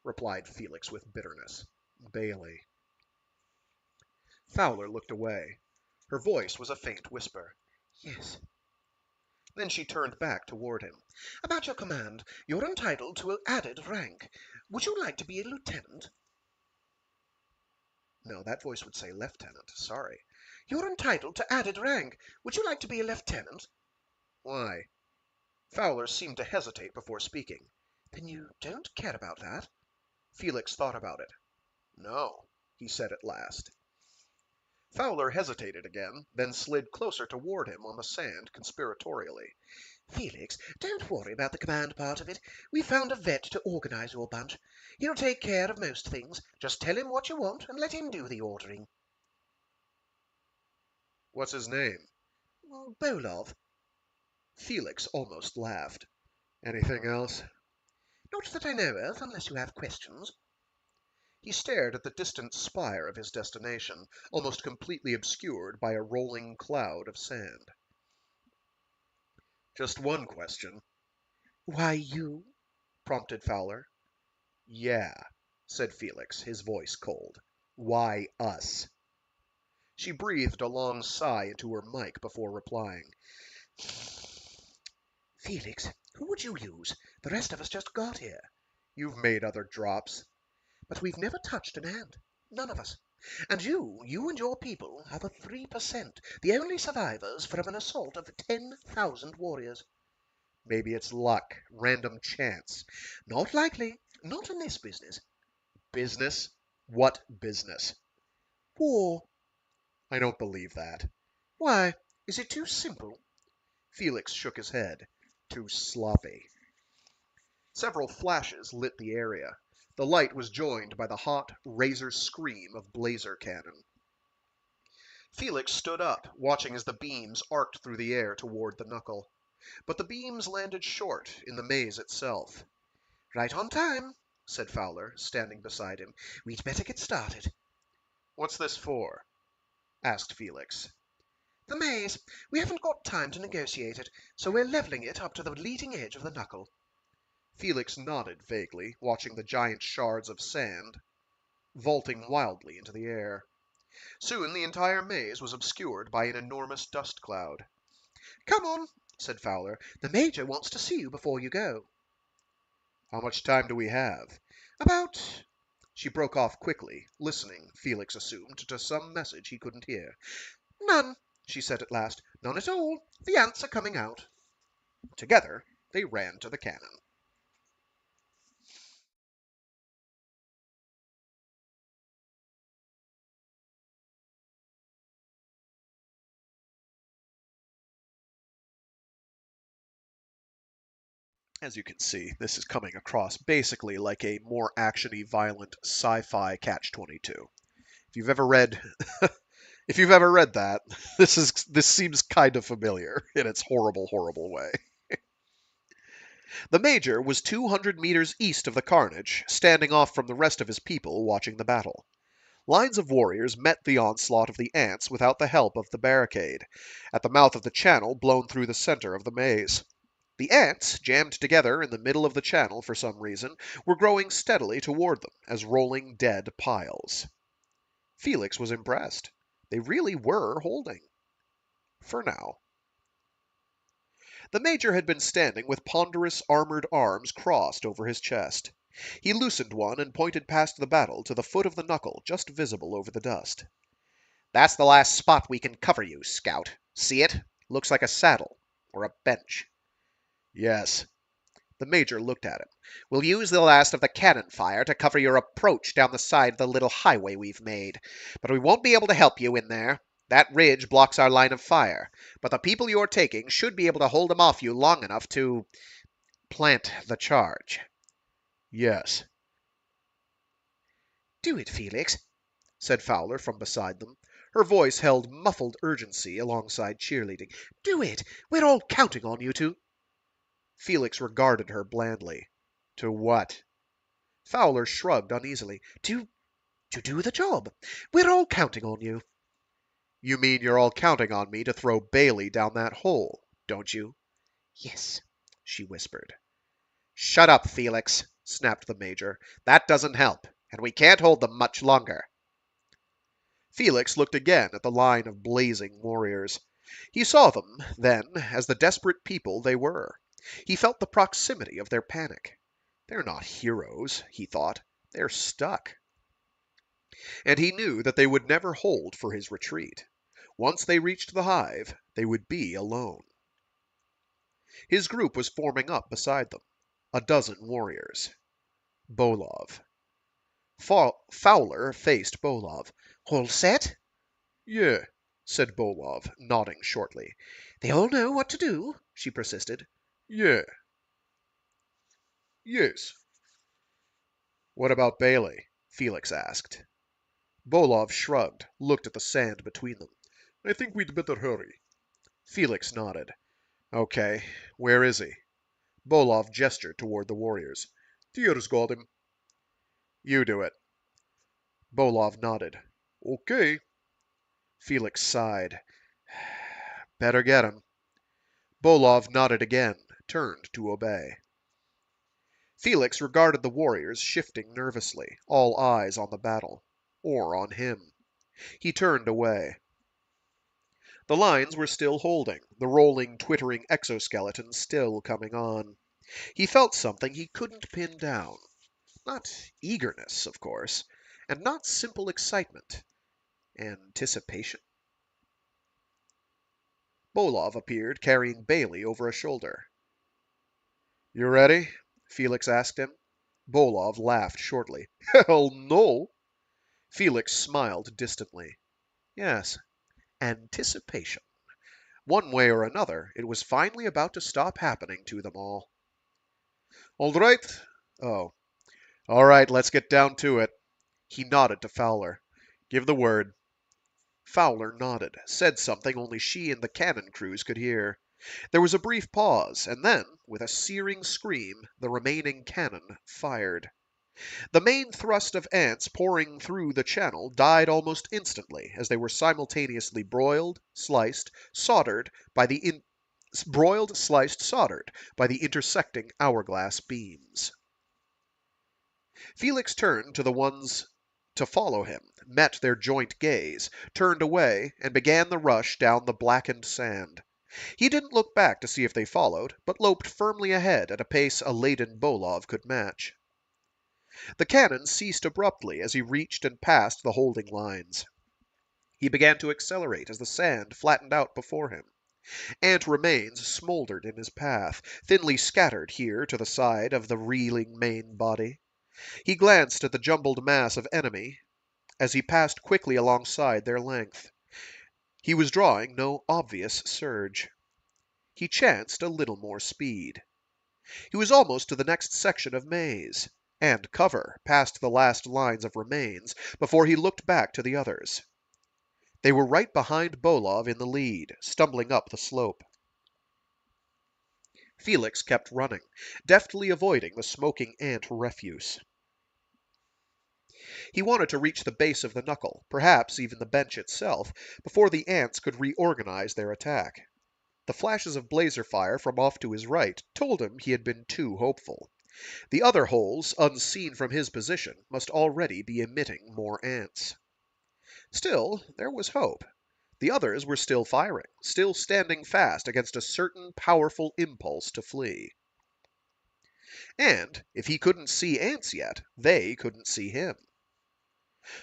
B: replied Felix with bitterness. Bailey. Fowler looked away. Her voice was a faint whisper.
C: Yes.
B: Then she turned back toward him.
C: About your command, you're entitled to an added rank. Would you like to be a lieutenant?
B: No, that voice would say lieutenant. Sorry.
C: You're entitled to added rank. Would you like to be a lieutenant?
B: Why? Fowler seemed to hesitate before speaking.
C: Then you don't care about that?
B: Felix thought about it. No, he said at last. Fowler hesitated again, then slid closer toward him on the sand conspiratorially.
C: Felix, don't worry about the command part of it. We found a vet to organize your bunch. He'll take care of most things. Just tell him what you want and let him do the ordering.
B: What's his name?
C: Bolov.
B: Felix almost laughed. Anything else?
C: Not that I know of, unless you have questions.
B: He stared at the distant spire of his destination, almost completely obscured by a rolling cloud of sand. Just one question.
C: Why you?
B: Prompted Fowler. Yeah, said Felix, his voice cold. Why us? She breathed a long sigh into her mic before replying.
C: Felix, who would you use? The rest of us just got here.
B: You've made other drops.
C: But we've never touched an ant. None of us. And you and your people are the 3%, the only survivors from an assault of 10,000 warriors.
B: Maybe it's luck, random chance.
C: Not likely. Not in this business.
B: Business? What business?
C: War.
B: I don't believe that.
C: Why? Is it too simple?
B: Felix shook his head. Too sloppy. Several flashes lit the area. The light was joined by the hot, razor scream of blazer cannon. Felix stood up, watching as the beams arced through the air toward the knuckle. But the beams landed short in the maze itself.
C: Right on time, said Fowler, standing beside him. We'd better get started.
B: What's this for? Asked Felix.
C: The maze. We haven't got time to negotiate it, so we're leveling it up to the leading edge of the knuckle.
B: Felix nodded vaguely, watching the giant shards of sand vaulting wildly into the air. Soon the entire maze was obscured by an enormous dust cloud.
C: Come on, said Fowler. The Major wants to see you before you go.
B: How much time do we have?
C: About...
B: She broke off quickly, listening, Felix assumed, to some message he couldn't hear.
C: None, she said at last. None at all. The ants are coming out.
B: Together they ran to the cannon. As you can see, this is coming across basically like a more actiony, violent sci-fi Catch-22. If you've ever read if you've ever read that, this seems kind of familiar in its horrible, horrible way. The Major was 200 meters east of the carnage, standing off from the rest of his people watching the battle. Lines of warriors met the onslaught of the ants without the help of the barricade, at the mouth of the channel blown through the center of the maze. The ants, jammed together in the middle of the channel for some reason, were growing steadily toward them as rolling dead piles. Felix was impressed. They really were holding. For now. The Major had been standing with ponderous armored arms crossed over his chest. He loosened one and pointed past the battle to the foot of the knuckle just visible over the dust. "That's the last spot we can cover you, Scout. See it? Looks like a saddle. Or a bench." "Yes." The Major looked at him. "We'll use the last of the cannon fire to cover your approach down the side of the little highway we've made. But we won't be able to help you in there. That ridge blocks our line of fire. But the people you're taking should be able to hold them off you long enough to plant the charge." "Yes."
C: "Do it, Felix,"
B: said Fowler from beside them. Her voice held muffled urgency alongside cheerleading.
C: "Do it. We're all counting on you to..."
B: Felix regarded her blandly. "To what?"
C: Fowler shrugged uneasily. To do the job. We're all counting on you."
B: "You mean you're all counting on me to throw Bailey down that hole, don't you?"
C: "Yes," she whispered.
B: "Shut up, Felix," snapped the Major. "That doesn't help, and we can't hold them much longer." Felix looked again at the line of blazing warriors. He saw them, then, as the desperate people they were. He felt the proximity of their panic. They're not heroes, he thought. They're stuck. And he knew that they would never hold for his retreat. Once they reached the hive, they would be alone. His group was forming up beside them. A dozen warriors. Bolov. Fowler faced Bolov.
C: "All set?"
B: "Yeah," said Bolov, nodding shortly.
C: "They all know what to do?" she persisted.
B: "Yeah." "Yes." "What about Bailey?" Felix asked. Bolov shrugged, looked at the sand between them. "I think we'd better hurry." Felix nodded. "Okay. Where is he?" Bolov gestured toward the warriors. "Tyr's got him." "You do it." Bolov nodded. "Okay." Felix sighed. "Better get him." Bolov nodded again, turned to obey. Felix regarded the warriors shifting nervously, all eyes on the battle. Or on him. He turned away. The lines were still holding, the rolling, twittering exoskeleton still coming on. He felt something he couldn't pin down. Not eagerness, of course, and not simple excitement. Anticipation? Bolov appeared, carrying Bailey over a shoulder. "You ready?" Felix asked him. Bolov laughed shortly. "Hell no!" Felix smiled distantly. Yes, anticipation. One way or another, it was finally about to stop happening to them all. "All right." Oh. "All right, let's get down to it." He nodded to Fowler. "Give the word." Fowler nodded, said something only she and the cannon crews could hear. There was a brief pause, and then, with a searing scream, the remaining cannon fired. The main thrust of ants pouring through the channel died almost instantly as they were simultaneously broiled, sliced, soldered by the intersecting hourglass beams. Felix turned to the ones to follow him, met their joint gaze, turned away, and began the rush down the blackened sand. He didn't look back to see if they followed, but loped firmly ahead at a pace a laden Bolov could match. The cannon ceased abruptly as he reached and passed the holding lines. He began to accelerate as the sand flattened out before him. Ant remains smoldered in his path, thinly scattered here to the side of the reeling main body. He glanced at the jumbled mass of enemy as he passed quickly alongside their length. He was drawing no obvious surge. He chanced a little more speed. He was almost to the next section of maze, and cover, past the last lines of remains, before he looked back to the others. They were right behind Bolov in the lead, stumbling up the slope. Felix kept running, deftly avoiding the smoking ant refuse. He wanted to reach the base of the knuckle, perhaps even the bench itself, before the ants could reorganize their attack. The flashes of blazer fire from off to his right told him he had been too hopeful. The other holes, unseen from his position, must already be emitting more ants. Still, there was hope. The others were still firing, still standing fast against a certain powerful impulse to flee. And, if he couldn't see ants yet, they couldn't see him.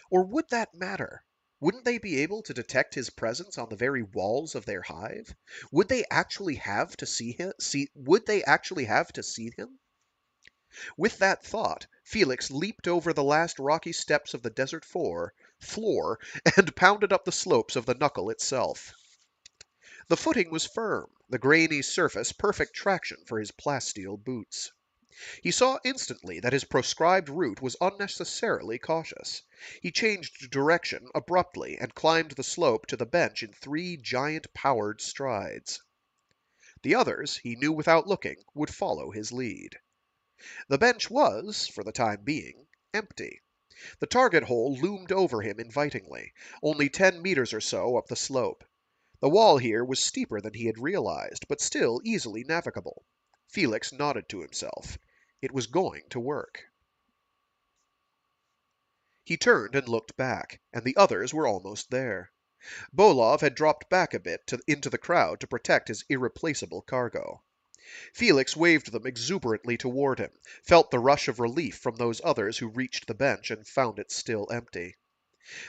B: Or would that matter? Wouldn't they be able to detect his presence on the very walls of their hive? Would they actually have to see him? Would they actually have to see him? With that thought, Felix leaped over the last rocky steps of the desert floor, and pounded up the slopes of the knuckle itself. The footing was firm, the grainy surface perfect traction for his plasteel boots. He saw instantly that his proscribed route was unnecessarily cautious. He changed direction abruptly and climbed the slope to the bench in 3 giant powered strides. The others, he knew without looking, would follow his lead. The bench was, for the time being, empty. The target hole loomed over him invitingly, only 10 meters or so up the slope. The wall here was steeper than he had realized, but still easily navigable. Felix nodded to himself. It was going to work. He turned and looked back, and the others were almost there. Bolov had dropped back a bit into the crowd to protect his irreplaceable cargo. Felix waved them exuberantly toward him, felt the rush of relief from those others who reached the bench and found it still empty.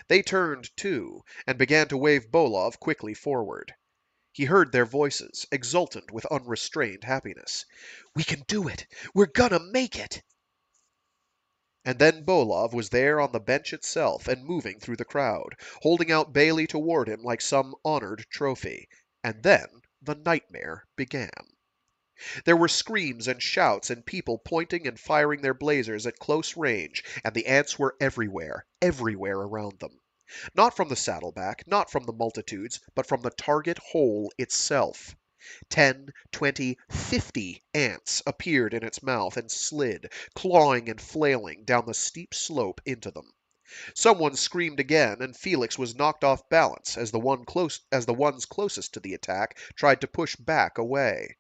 B: They turned, too, and began to wave Bolov quickly forward. He heard their voices, exultant with unrestrained happiness. "We can do it! We're gonna make it!" And then Bolov was there on the bench itself and moving through the crowd, holding out Bailey toward him like some honored trophy. And then the nightmare began. There were screams and shouts and people pointing and firing their blazers at close range, and the ants were everywhere, everywhere around them. Not from the saddleback, not from the multitudes, but from the target hole itself. 10, 20, 50 ants appeared in its mouth and slid, clawing and flailing, down the steep slope into them. Someone screamed again, and Felix was knocked off balance as the ones closest to the attack tried to push back away.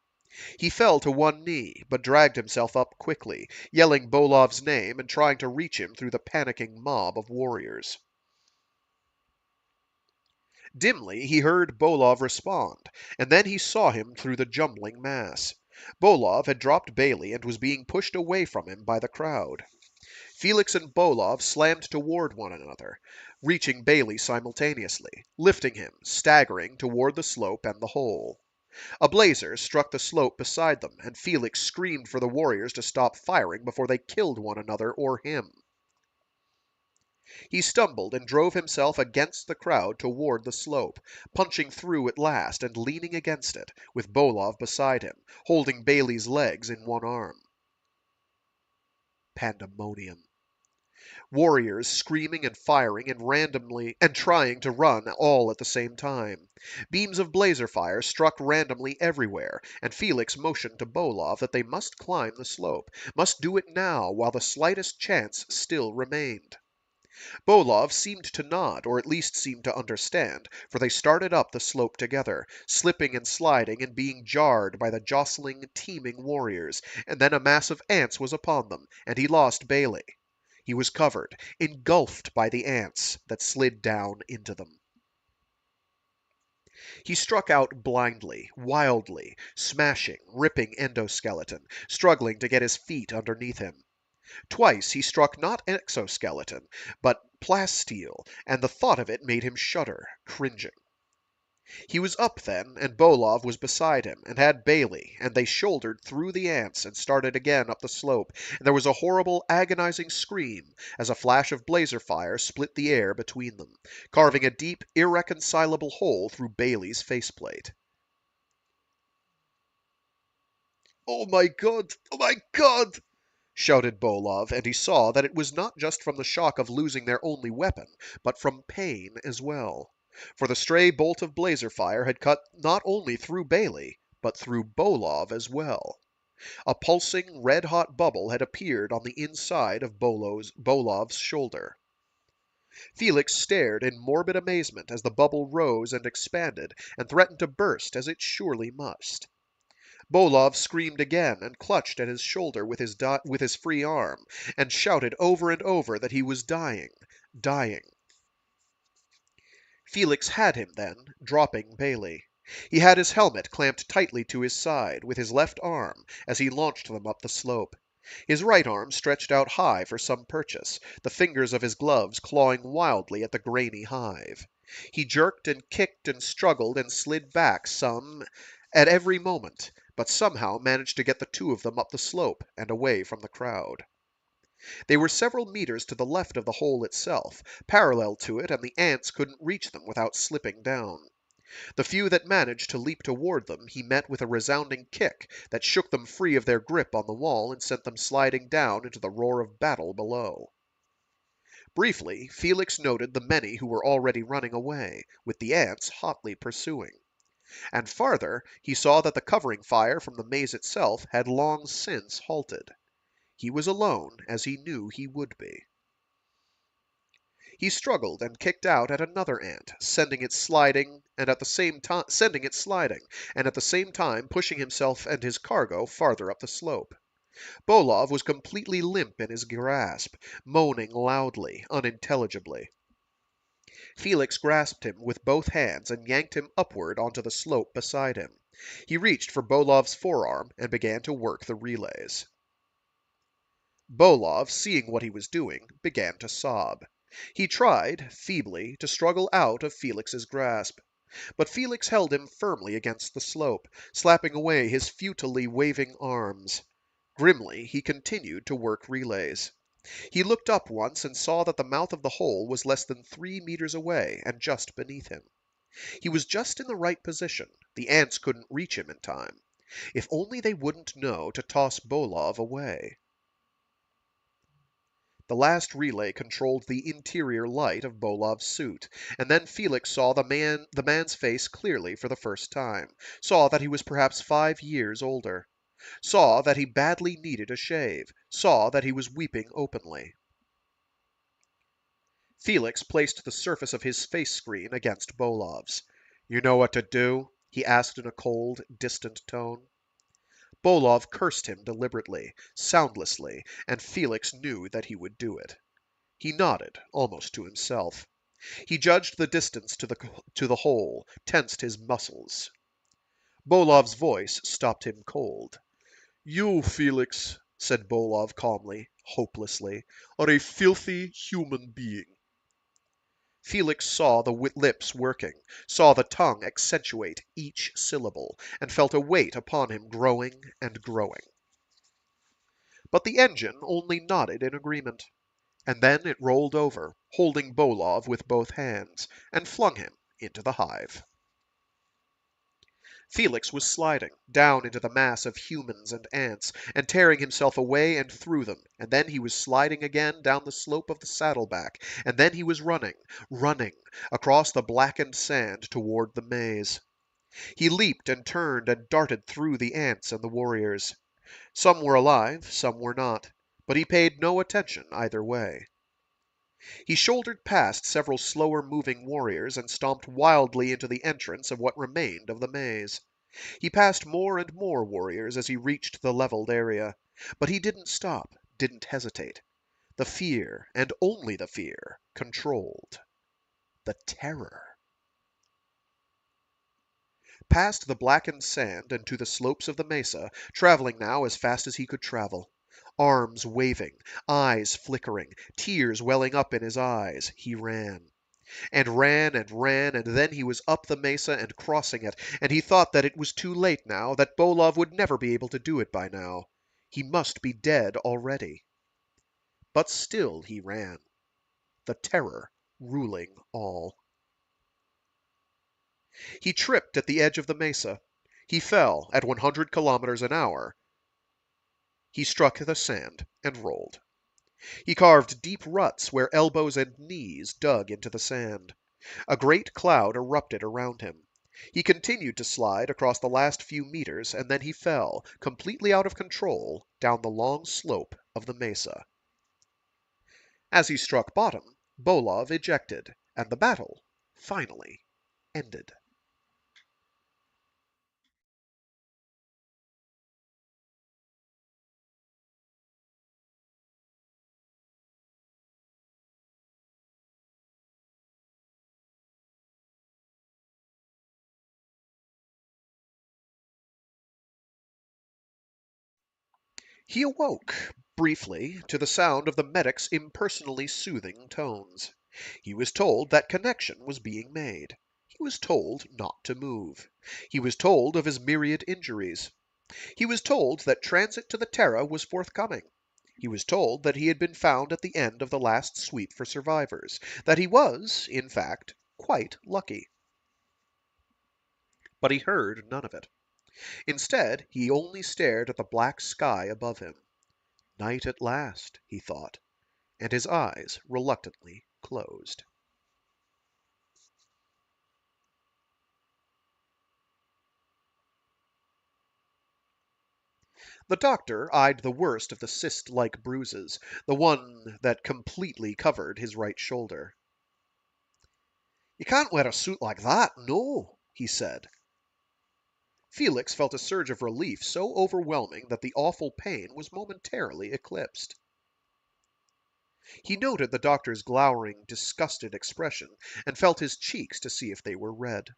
B: He fell to one knee, but dragged himself up quickly, yelling Bolov's name and trying to reach him through the panicking mob of warriors. Dimly he heard Bolov respond, and then he saw him through the jumbling mass. Bolov had dropped Bailey and was being pushed away from him by the crowd. Felix and Bolov slammed toward one another, reaching Bailey simultaneously, lifting him, staggering, toward the slope and the hole. A blazer struck the slope beside them, and Felix screamed for the warriors to stop firing before they killed one another or him. He stumbled and drove himself against the crowd toward the slope, punching through at last and leaning against it, with Bolov beside him, holding Bailey's legs in one arm. Pandemonium. Warriors screaming and firing and randomly and trying to run all at the same time. Beams of blazer fire struck randomly everywhere, and Felix motioned to Bolov that they must climb the slope, must do it now while the slightest chance still remained. Bolov seemed to nod, or at least seemed to understand, for they started up the slope together, slipping and sliding and being jarred by the jostling, teeming warriors, and then a mass of ants was upon them, and he lost Bailey. He was covered, engulfed by the ants that slid down into them. He struck out blindly, wildly, smashing, ripping endoskeleton, struggling to get his feet underneath him. Twice he struck not exoskeleton, but plasteel, and the thought of it made him shudder, cringing. He was up then, and Bolov was beside him, and had Bailey, and they shouldered through the ants and started again up the slope, and there was a horrible, agonizing scream as a flash of blazer fire split the air between them, carving a deep, irreconcilable hole through Bailey's faceplate. "Oh my God! Oh my God!" shouted Bolov, and he saw that it was not just from the shock of losing their only weapon, but from pain as well. For the stray bolt of blazer fire had cut not only through Bailey, but through Bolov as well. A pulsing, red-hot bubble had appeared on the inside of Bolov's shoulder. Felix stared in morbid amazement as the bubble rose and expanded, and threatened to burst, as it surely must. Bolov screamed again, and clutched at his shoulder with his free arm, and shouted over and over that he was dying, dying. Felix had him then, dropping Bailey. He had his helmet clamped tightly to his side, with his left arm, as he launched them up the slope. His right arm stretched out high for some purchase, the fingers of his gloves clawing wildly at the grainy hive. He jerked and kicked and struggled and slid back some at every moment, but somehow managed to get the two of them up the slope and away from the crowd. They were several meters to the left of the hole itself, parallel to it, and the ants couldn't reach them without slipping down. The few that managed to leap toward them he met with a resounding kick that shook them free of their grip on the wall and sent them sliding down into the roar of battle below. Briefly, Felix noted the many who were already running away, with the ants hotly pursuing. And farther, he saw that the covering fire from the maze itself had long since halted. He was alone, as he knew he would be. He struggled and kicked out at another ant, sending it sliding, and at the same time pushing himself and his cargo farther up the slope. Bolov was completely limp in his grasp, moaning loudly, unintelligibly. Felix grasped him with both hands and yanked him upward onto the slope beside him. He reached for Bolov's forearm and began to work the relays. Bolov, seeing what he was doing, began to sob. He tried, feebly, to struggle out of Felix's grasp. But Felix held him firmly against the slope, slapping away his futilely waving arms. Grimly, he continued to work relays. He looked up once and saw that the mouth of the hole was less than 3 meters away and just beneath him. He was just in the right position. The ants couldn't reach him in time. If only they wouldn't know to toss Bolov away. The last relay controlled the interior light of Bolov's suit, and then Felix saw the man's face clearly for the first time, saw that he was perhaps 5 years older, saw that he badly needed a shave, saw that he was weeping openly. Felix placed the surface of his face screen against Bolov's. "You know what to do?" he asked in a cold, distant tone. Bolov cursed him deliberately, soundlessly, and Felix knew that he would do it. He nodded, almost to himself. He judged the distance to the hole, tensed his muscles. Bolov's voice stopped him cold. "You, Felix," said Bolov calmly, hopelessly, "are a filthy human being." Felix saw the lips working, saw the tongue accentuate each syllable, and felt a weight upon him growing and growing. But the engine only nodded in agreement, and then it rolled over, holding Bolov with both hands, and flung him into the hive. Felix was sliding down into the mass of humans and ants, and tearing himself away and through them, and then he was sliding again down the slope of the saddleback, and then he was running, across the blackened sand toward the maze. He leaped and turned and darted through the ants and the warriors. Some were alive, some were not, but he paid no attention either way. He shouldered past several slower moving warriors and stomped wildly into the entrance of what remained of the maze. He passed more and more warriors as he reached the leveled area, but he didn't stop, didn't hesitate. The fear, and only the fear, controlled. The terror. Past the blackened sand and to the slopes of the mesa, traveling now as fast as he could travel. Arms waving, eyes flickering, tears welling up in his eyes, he ran. And ran and ran, and then he was up the mesa and crossing it, and he thought that it was too late now, that Bolov would never be able to do it by now. He must be dead already. But still he ran, the terror ruling all. He tripped at the edge of the mesa. He fell at 100 kilometers an hour. He struck the sand and rolled. He carved deep ruts where elbows and knees dug into the sand. A great cloud erupted around him. He continued to slide across the last few meters, and then he fell, completely out of control, down the long slope of the mesa. As he struck bottom, Bolov ejected, and the battle finally ended. He awoke, briefly, to the sound of the medic's impersonally soothing tones. He was told that connection was being made. He was told not to move. He was told of his myriad injuries. He was told that transit to the Terra was forthcoming. He was told that he had been found at the end of the last sweep for survivors, that he was, in fact, quite lucky. But he heard none of it. Instead, he only stared at the black sky above him. Night at last, he thought, and his eyes reluctantly closed. The doctor eyed the worst of the cyst-like bruises, the one that completely covered his right shoulder. "You can't wear a suit like that, no," he said. Felix felt a surge of relief so overwhelming that the awful pain was momentarily eclipsed. He noted the doctor's glowering, disgusted expression, and felt his cheeks to see if they were red.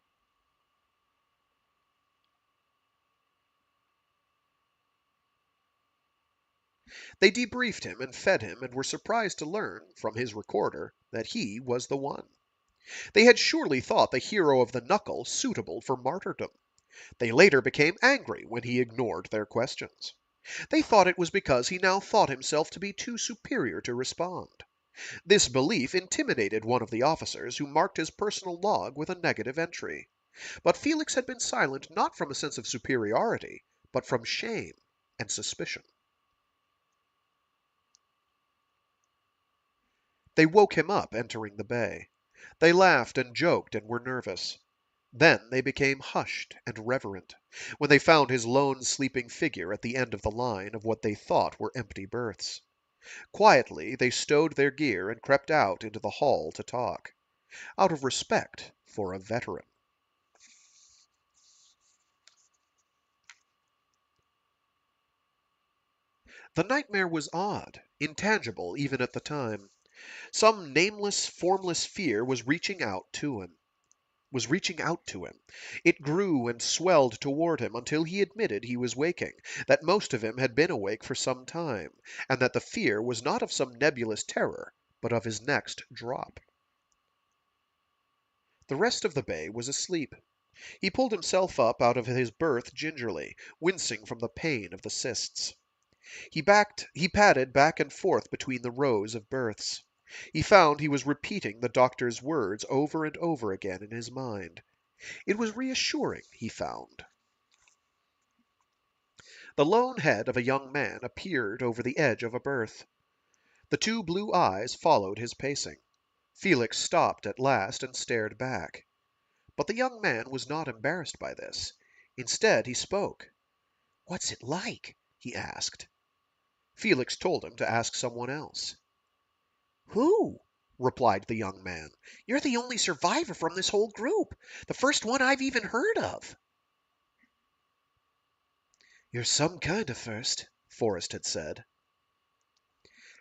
B: They debriefed him and fed him, and were surprised to learn, from his recorder, that he was the one. They had surely thought the hero of the knuckle suitable for martyrdom. They later became angry when he ignored their questions. They thought it was because he now thought himself to be too superior to respond. This belief intimidated one of the officers, who marked his personal log with a negative entry. But Felix had been silent not from a sense of superiority, but from shame and suspicion. They woke him up entering the bay. They laughed and joked and were nervous. Then they became hushed and reverent, when they found his lone sleeping figure at the end of the line of what they thought were empty berths. Quietly they stowed their gear and crept out into the hall to talk, out of respect for a veteran. The nightmare was odd, intangible even at the time. Some nameless, formless fear was reaching out to him. It grew and swelled toward him until he admitted he was waking, that most of him had been awake for some time, and that the fear was not of some nebulous terror, but of his next drop. The rest of the bay was asleep. He pulled himself up out of his berth gingerly, wincing from the pain of the cysts. He padded back and forth between the rows of berths. He found he was repeating the doctor's words over and over again in his mind. It was reassuring, he found. The lone head of a young man appeared over the edge of a berth. The two blue eyes followed his pacing. Felix stopped at last and stared back. But the young man was not embarrassed by this. Instead, he spoke. "What's it like?" he asked. Felix told him to ask someone else. "Who?" replied the young man. "You're the only survivor from this whole group. The first one I've even heard of." "You're some kind of first," Forrest had said.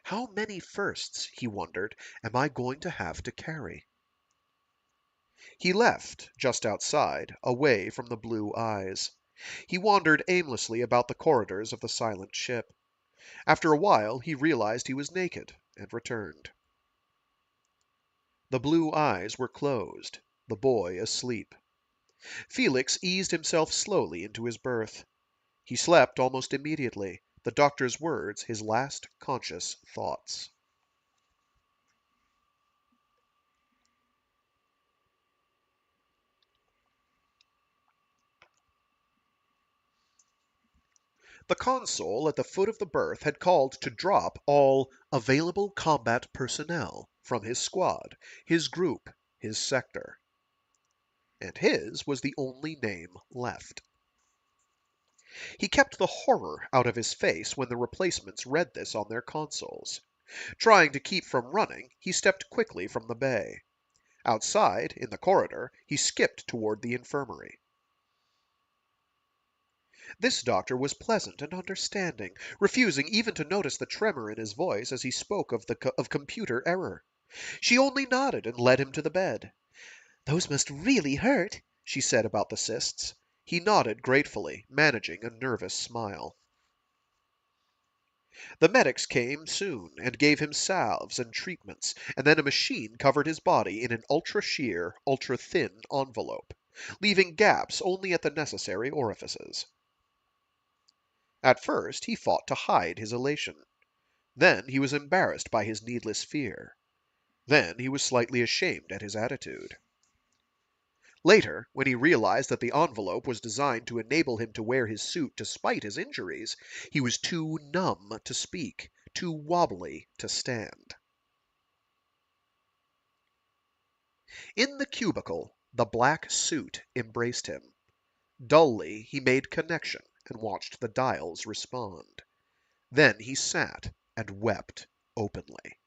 B: How many firsts, he wondered, am I going to have to carry? He left, just outside, away from the blue eyes. He wandered aimlessly about the corridors of the silent ship. After a while, he realized he was naked, and returned. The blue eyes were closed, the boy asleep. Felix eased himself slowly into his berth. He slept almost immediately, the doctor's words his last conscious thoughts. The console at the foot of the berth had called to drop all available combat personnel from his squad, his group, his sector. And his was the only name left. He kept the horror out of his face when the replacements read this on their consoles. Trying to keep from running, he stepped quickly from the bay. Outside, in the corridor, he skipped toward the infirmary. This doctor was pleasant and understanding, refusing even to notice the tremor in his voice as he spoke of computer error. She only nodded and led him to the bed. "Those must really hurt," she said about the cysts. He nodded gratefully, managing a nervous smile. The medics came soon and gave him salves and treatments, and then a machine covered his body in an ultra-sheer, ultra-thin envelope, leaving gaps only at the necessary orifices. At first he fought to hide his elation. Then he was embarrassed by his needless fear. Then he was slightly ashamed at his attitude. Later, when he realized that the envelope was designed to enable him to wear his suit despite his injuries, he was too numb to speak, too wobbly to stand. In the cubicle, the black suit embraced him. Dully, he made connection and watched the dials respond. Then he sat and wept openly.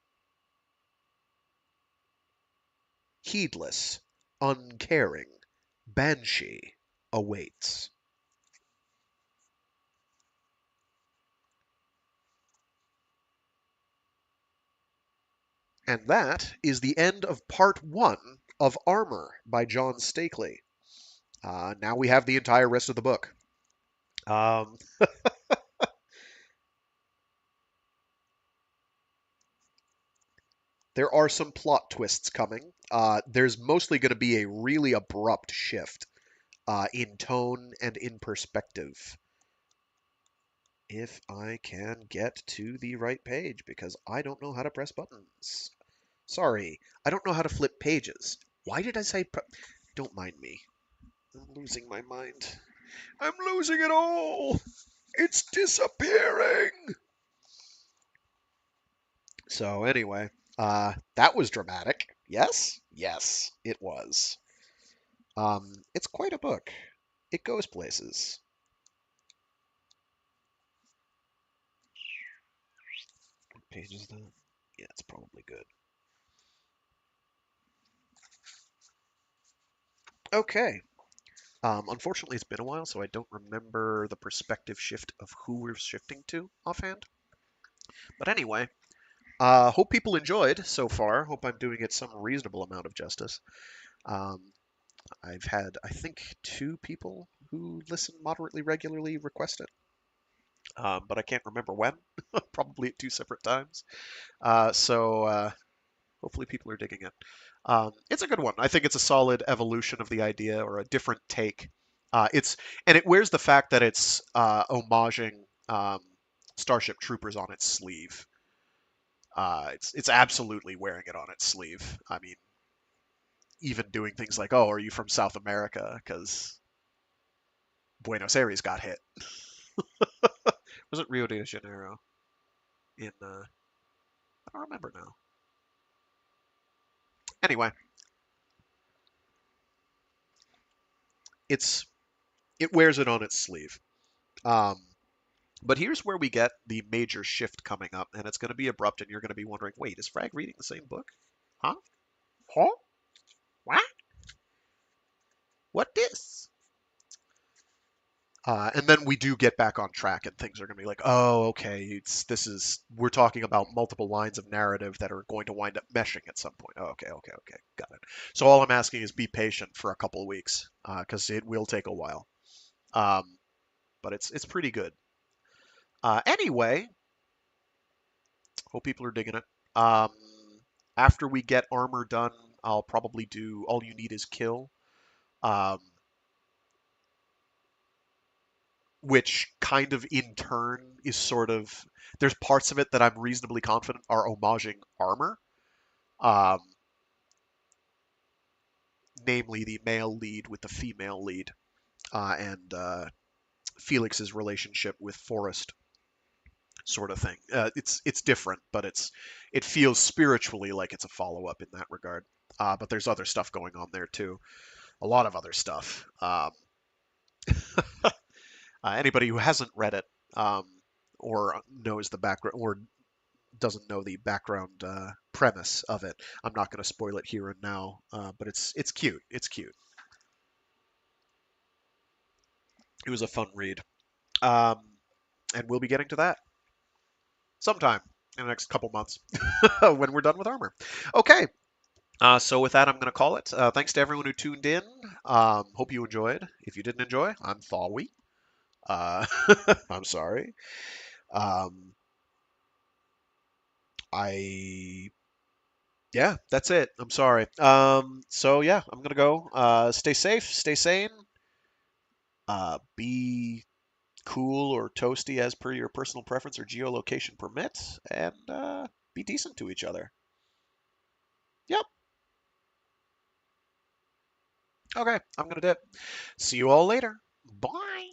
B: Heedless, uncaring, Banshee awaits. And that is the end of part one of Armor by John Steakley. Now we have the entire rest of the book. There are some plot twists coming. There's mostly going to be a really abrupt shift in tone and in perspective. If I can get to the right page, because I don't know how to press buttons. Sorry, I don't know how to flip pages. Why did I say Don't mind me. I'm losing my mind. I'm losing it all! It's disappearing! So anyway, that was dramatic. Yes? Yes, it was. It's quite a book. It goes places. What page is that? Yeah, it's probably good. Okay. Unfortunately, it's been a while, so I don't remember the perspective shift of who we're shifting to offhand. But anyway, hope people enjoyed so far. Hope I'm doing it some reasonable amount of justice. Um, I've had, I think, 2 people who listen moderately regularly request it, but I can't remember when. Probably at 2 separate times. So hopefully people are digging it. It's a good one. I think it's a solid evolution of the idea, or a different take. It wears the fact that it's homaging Starship Troopers on its sleeve. It's absolutely wearing it on its sleeve. I mean, even doing things like, "Oh, are you from South America?" Because Buenos Aires got hit.
D: Was it Rio de Janeiro? In I don't remember now. Anyway, it wears it on its sleeve. Um, but here's where we get the major shift coming up, and it's going to be abrupt, and you're going to be wondering, wait, is Frag reading the same book? Huh? Huh? What? What this? And then we do get back on track, and things are going to be like, oh, okay, we're talking about multiple lines of narrative that are going to wind up meshing at some point. Oh, okay, got it. So all I'm asking is be patient for a couple of weeks, because it will take a while. Um, but it's pretty good. Anyway, hope people are digging it. After we get armor done, I'll probably do All You Need Is Kill. Um, which kind of in turn is sort of there's parts of it that I'm reasonably confident are homaging armor, um, namely the male lead with the female lead, and Felix's relationship with Forrest, sort of thing. It's different, but it feels spiritually like it's a follow up in that regard. But there's other stuff going on there too, a lot of other stuff. Anybody who hasn't read it, or knows the background or doesn't know the background premise of it, I'm not going to spoil it here and now. But it's cute. It's cute. It was a fun read, um, and we'll be getting to that sometime in the next couple months when we're done with armor. Okay. So with that, I'm going to call it. Thanks to everyone who tuned in. Hope you enjoyed. If you didn't enjoy, I'm sorry. Uh, I'm sorry. Um, I Yeah, that's it. I'm sorry. So yeah, I'm gonna go. Stay safe, stay sane. Be cool or toasty as per your personal preference or geolocation permits, and be decent to each other. Yep. Okay, I'm gonna dip. See you all later. Bye.